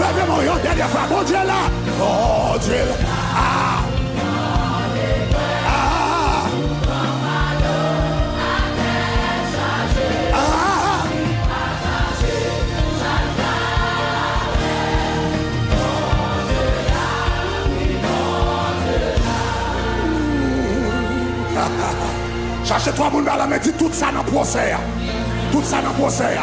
Levez-moi, une dernière fois. Bon Dieu là. Bon Dieu là. Ah. Ah. Ah. Cherchez 3 personnes dans la main, dit tout ça dans le procès. Tout ça dans le procès.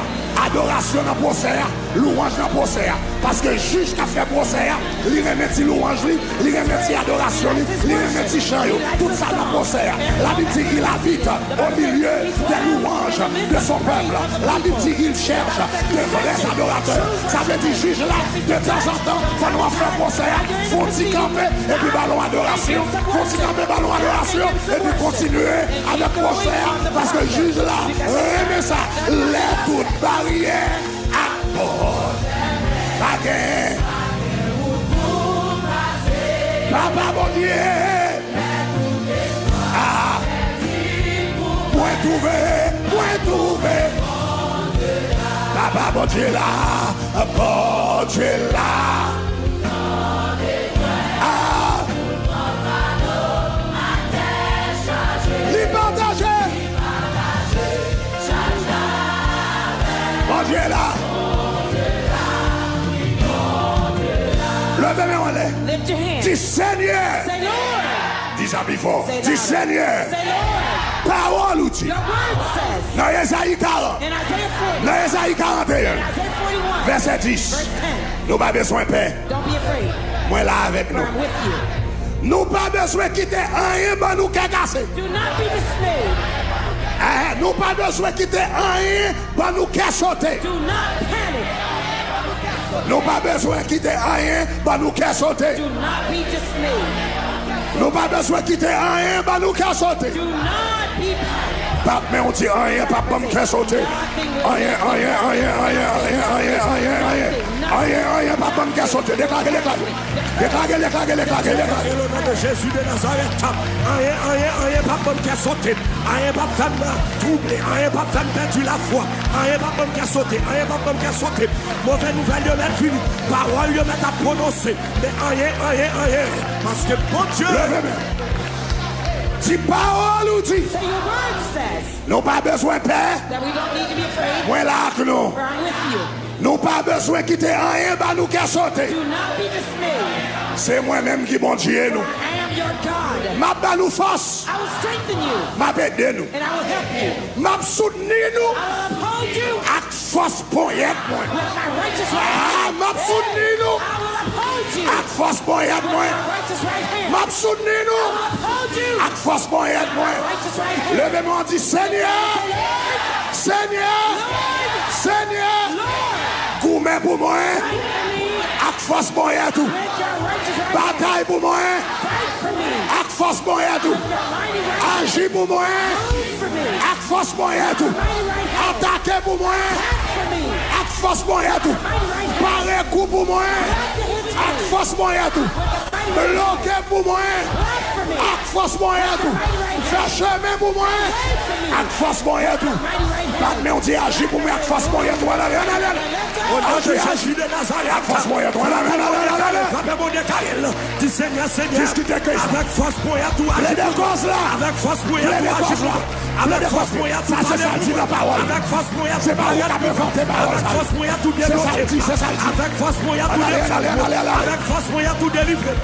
Adoration dans le procès. Louange dans le procès. Parce que le juge qui a fait procès, il remet louange, il remet adoration, il remet chant. Tout ça dans le procès. La Bible dit qu'il habite au milieu des louanges de son peuple. La Bible dit qu'il cherche de vrais adorateurs. Ça veut dire juge là, de temps en temps, quand on fait procès, faut-il camper et puis ballon adoration. Faut-il camper ballon adoration et puis continuer avec procès. Parce que le juge là, remet ça, les toutes barrières à bord. Baguette. Papa bon Dieu. Ah. trouvé. Papa, bon Dieu là. Bon Dieu là. Partagé. Bon Dieu là. Levez-moi en l'air. Lift your hands. Dis Seigneur. Say Lord. Dis ça before. Dis Seigneur. Say Lord. Parole ou dit. Your word says. Dans Ésaïe 40. In Isaiah 40. Dans Ésaïe 41. In Isaiah 41. Verset 10. Verse 10. Nous pas besoin de paix. Don't be afraid. Moi là avec For nous. I'm with you. Nous pas besoin de quitter rien pour nous casser. Do not be dismayed. Nous pas besoin de quitter rien pour nous sauter. Do not panic. Nous pas besoin de quitter rien pour nous sauter. Do not be dismayed. Nous pas besoin de quitter rien pour nous sauter. Do not be panicked. Pas mais on dit rien, pas pour me sauter. Rien, pas pour me sauter. Déclarez. Le nom de Jésus de Nazareth. Rien, pas pour me sauter. Rien, pas pour me troubler. Rien, pas pour me perdre la foi. Rien, pas pour me sauter. Rien, pas pour me sauter. Mauvaise nouvelle, de mettre fini. Parole, de mettre à prononcer. Mais rien. Parce que bon Dieu. Si parole ou dit, So your word says nous pas besoin de paix. that we don't need to be afraid. Moi là que nous. For I'm with you. Nous pas besoin de quitter rien pour nous sauter. Do not be dismayed. C'est moi-même qui bon Dieu nous. I am your God. M'a ba nous force. I will strengthen you. M'a aider nous. And I will help you. M'a soutenir nous. I will uphold you Avec force poignette moi. with my righteous right hand. M'a soutenir nous. I will uphold you Avec force poignette with moi. my righteous right hand. M'a soutenir I nous. will uphold you Avec force poignette moi. with my righteous right hand. Levez-moi dit Seigneur. Seigneur. Seigneur. Gourmet pour moi. Avec force poignette tout. With your righteous right hand. Bataille pour moi. Fight for me. Avec force poignette tout. Your mighty right hand. Agis pour moi. Move for me. Avec force poignette tout. Mighty right hand. Attaquez pour moi. Act for me. Avec force poignette tout. Mighty right hand. Parez coup pour moi. Avec force poignette tout. Bloquez pour moi. Avec force poignette tout. Fais chemin pour moi. Avec force poignette tout. Pas mais on dit agis pour moi. Avec force poignette tout. Allez. Au nom de Jésus de Nazareth. Avec force poignette tout. Allez. Dis Seigneur, Discutez que ça. avec force pour y a tout Les deux causes là. avec force pour y a Les tout deux causes là. avec force pour y a tout Ça c'est ça dit la parole. avec force pour y a tout C'est pas vous qui avez porté parole. avec force pour y a tout bien C'est ça le dit, c'est ça le dit. avec force pour y a tout Allez. avec force pour y a tout délivrer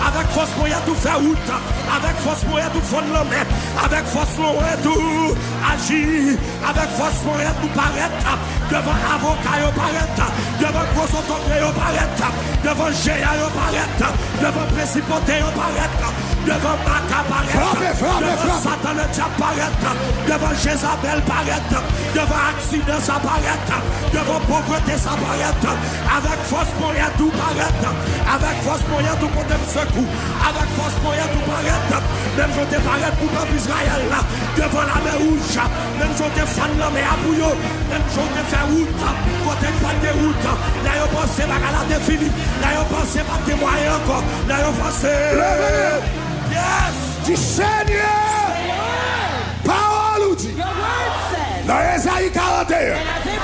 avec force pour y a tout faire route avec force pour y a tout fondre la main avec force pour y a tout agir avec force pour y a tout paraître devant avocat yo paraître devant gros autorité yo paraître devant géant yo paraître devant principauté yo paraître devant Maca paraître devant Satan le diable paraître devant Jézabel paraître devant accident ça paraître devant pauvreté ça paraître avec force pour y a tout paraître avec force pour y a tout pour te secours avec force pour y a tout paraître même je te paraître pour peuple Israël là devant la mer rouge même je te fan la mer à bouillot même je te faire route côté pas de route là yo pensé la galade fini là yo pensé pas de moyen encore là yo pensé yes Dis Seigneur. Parole ou dit. Your word says Dans Ésaïe 41. in Isaiah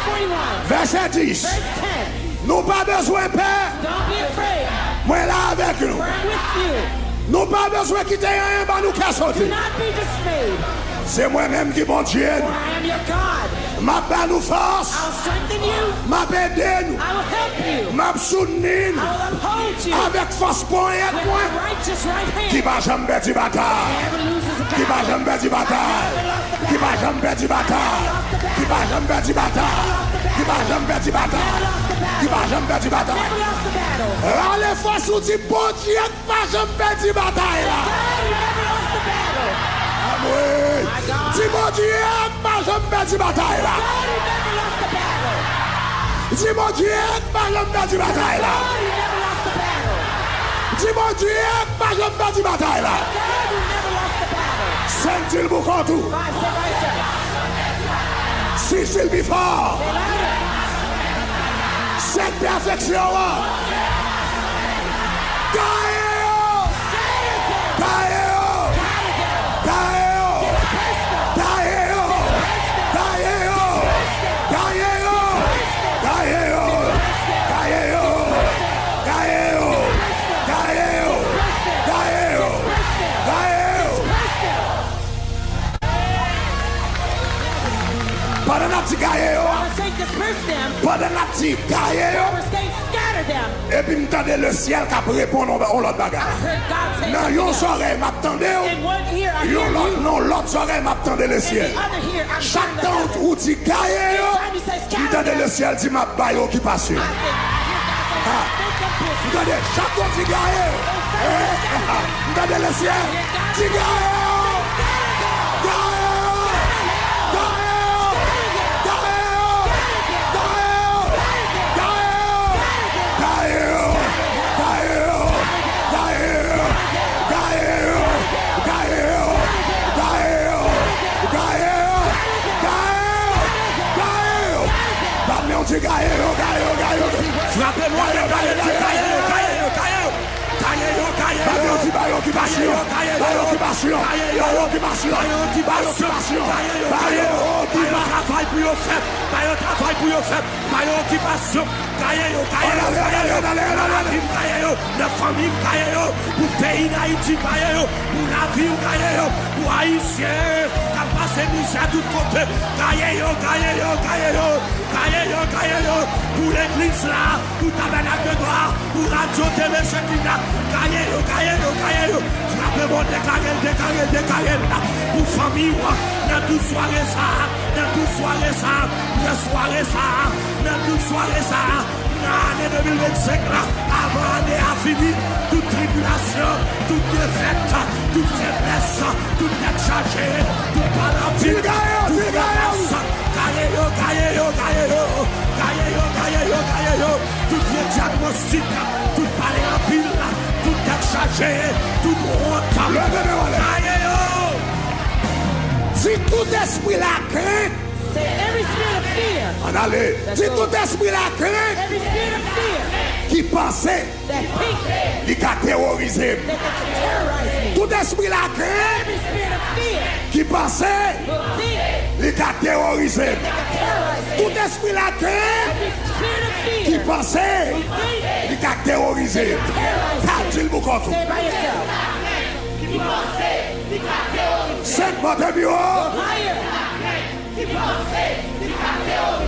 41, Verset 10. verse 10, Nous pas besoin de paix. don't be afraid, Moi là avec nous. for I'm with you. Nous pas besoin de quitter rien pour nous Do sauter. not be dismayed, C'est moi-même qui bon Dieu. for I am your God. M'a ba nous force. I'll strengthen you, M'a aider nous. I will help you, M'a soutenir I nous. will uphold you Avec force poignette with moi. my righteous right Qui hand. va jamais perdre bataille. Never loses a Qui va battle. jamais perdre bataille. Qui va jamais perdre bataille. Qui va jamais perdre bataille. Qui va jamais perdre bataille. Qui va jamais perdre bataille. Never lost the battle. Là les forces ou dit bon Dieu qui va jamais perdre bataille là. God who never lost the battle. Oui. Dis mon Dieu qui va jamais perdre bataille là. God who never lost the battle. Dis mon Dieu qui va jamais perdre bataille là. God who never lost the battle. Dis mon Dieu qui va jamais perdre bataille là. God who never lost the battle. Saint-il beaucoup tout. Five, say, Si il before. Cette perfection là. Taillez-yo. Taillez-yo. Taillez-yo. Pendant la petite gaille, Satan disperse them. pendant la petite gaille, Or Satan scatter them. et puis m'entendez le ciel qui répond à l'autre I bagarre. heard God say Non, something yon else. soirée m'attendez, In one ear I hear yon l'autre, you. non, l'autre soirée m'attendez le In ciel. the other ear I'm Chaque hearing the temps heaven. où tu gailles, Anytime you say scatter m'entendez them, le ciel dit ma baille occupation. I hear God say, make them busy. M'entendez, chaque temps tu gailles, m'entendez le ciel, tu gailles. Frappez-moi, la famille pour pays d'Haïti, pour la ville, pour Haïtiens, qui a passé misère à tout côté, pour l'église là, pour tabernacle de gloire, pour radio, télé, Shekinah, frappez-moi, déclarez là, pour famille, dans toute soirée ça, dans toute soirée ça, l'année 2025 là, avant l'année a fini, toute tribulation, toute défaite, toute faiblesse, toute tête chargée, toute maladie, toute menace, tout le diagnostic, toute palais en pile, toute tête chargée, toute honte, Si tout esprit la crainte, Say every spirit of fear. en allez, si tout esprit la crainte Every spirit of fear qui pensait, that thinks il a terrorisé. that they can terrorize me. Tout esprit la crainte Every spirit of fear qui pensait, will think il a terrorisé. they can terrorize me. Tout esprit la crainte Every spirit of qui fear pensait, will think il a terrorisé. Qu'a-t-il vous compte? Say it by yourself. Cette montée bureau, Higher.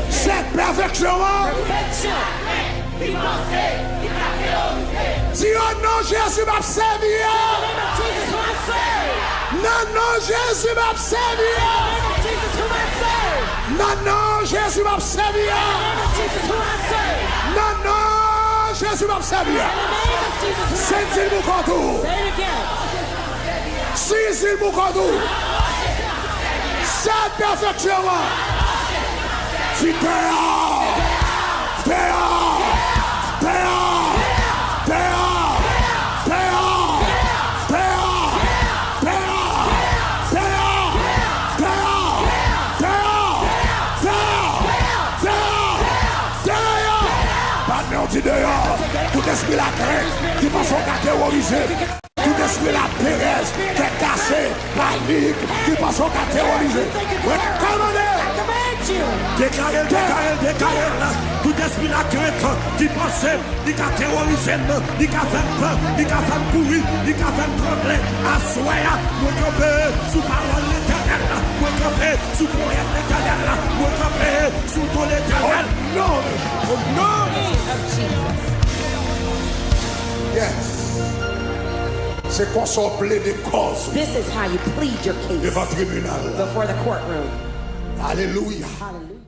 cette perfection, Perfection. si au nom Jésus m'a servi, In the name of Jesus who I serve. non, non, Jésus m'a servi, In the name of Jesus who I serve. non, non, Jésus m'a servi, In the name of Jesus who I serve. non, non, Jésus m'a servi. In the name of Jesus who I serve. C'est-il vous compte? Say it again. Si il vous compte, cette perfection, si tout esprit la crainte qui pense qu'à terroriser, tout esprit la péresse qui est cassé, panique qui pense qu'à terroriser. Commandez! Déclarez, tout esprit la crainte qui pensait, qui a terrorisé, qui a fait peur, qui a fait courir, qui a fait trembler, assoya, moi camper sous parole l'éternel, moi camper sous courrier l'éternel, moi camper sous ton l'éternel. Non! Yes. C'est qu'on s'en plaît des causes This is how you plead your case devant le tribunal. before the courtroom. Alléluia. Hallelujah.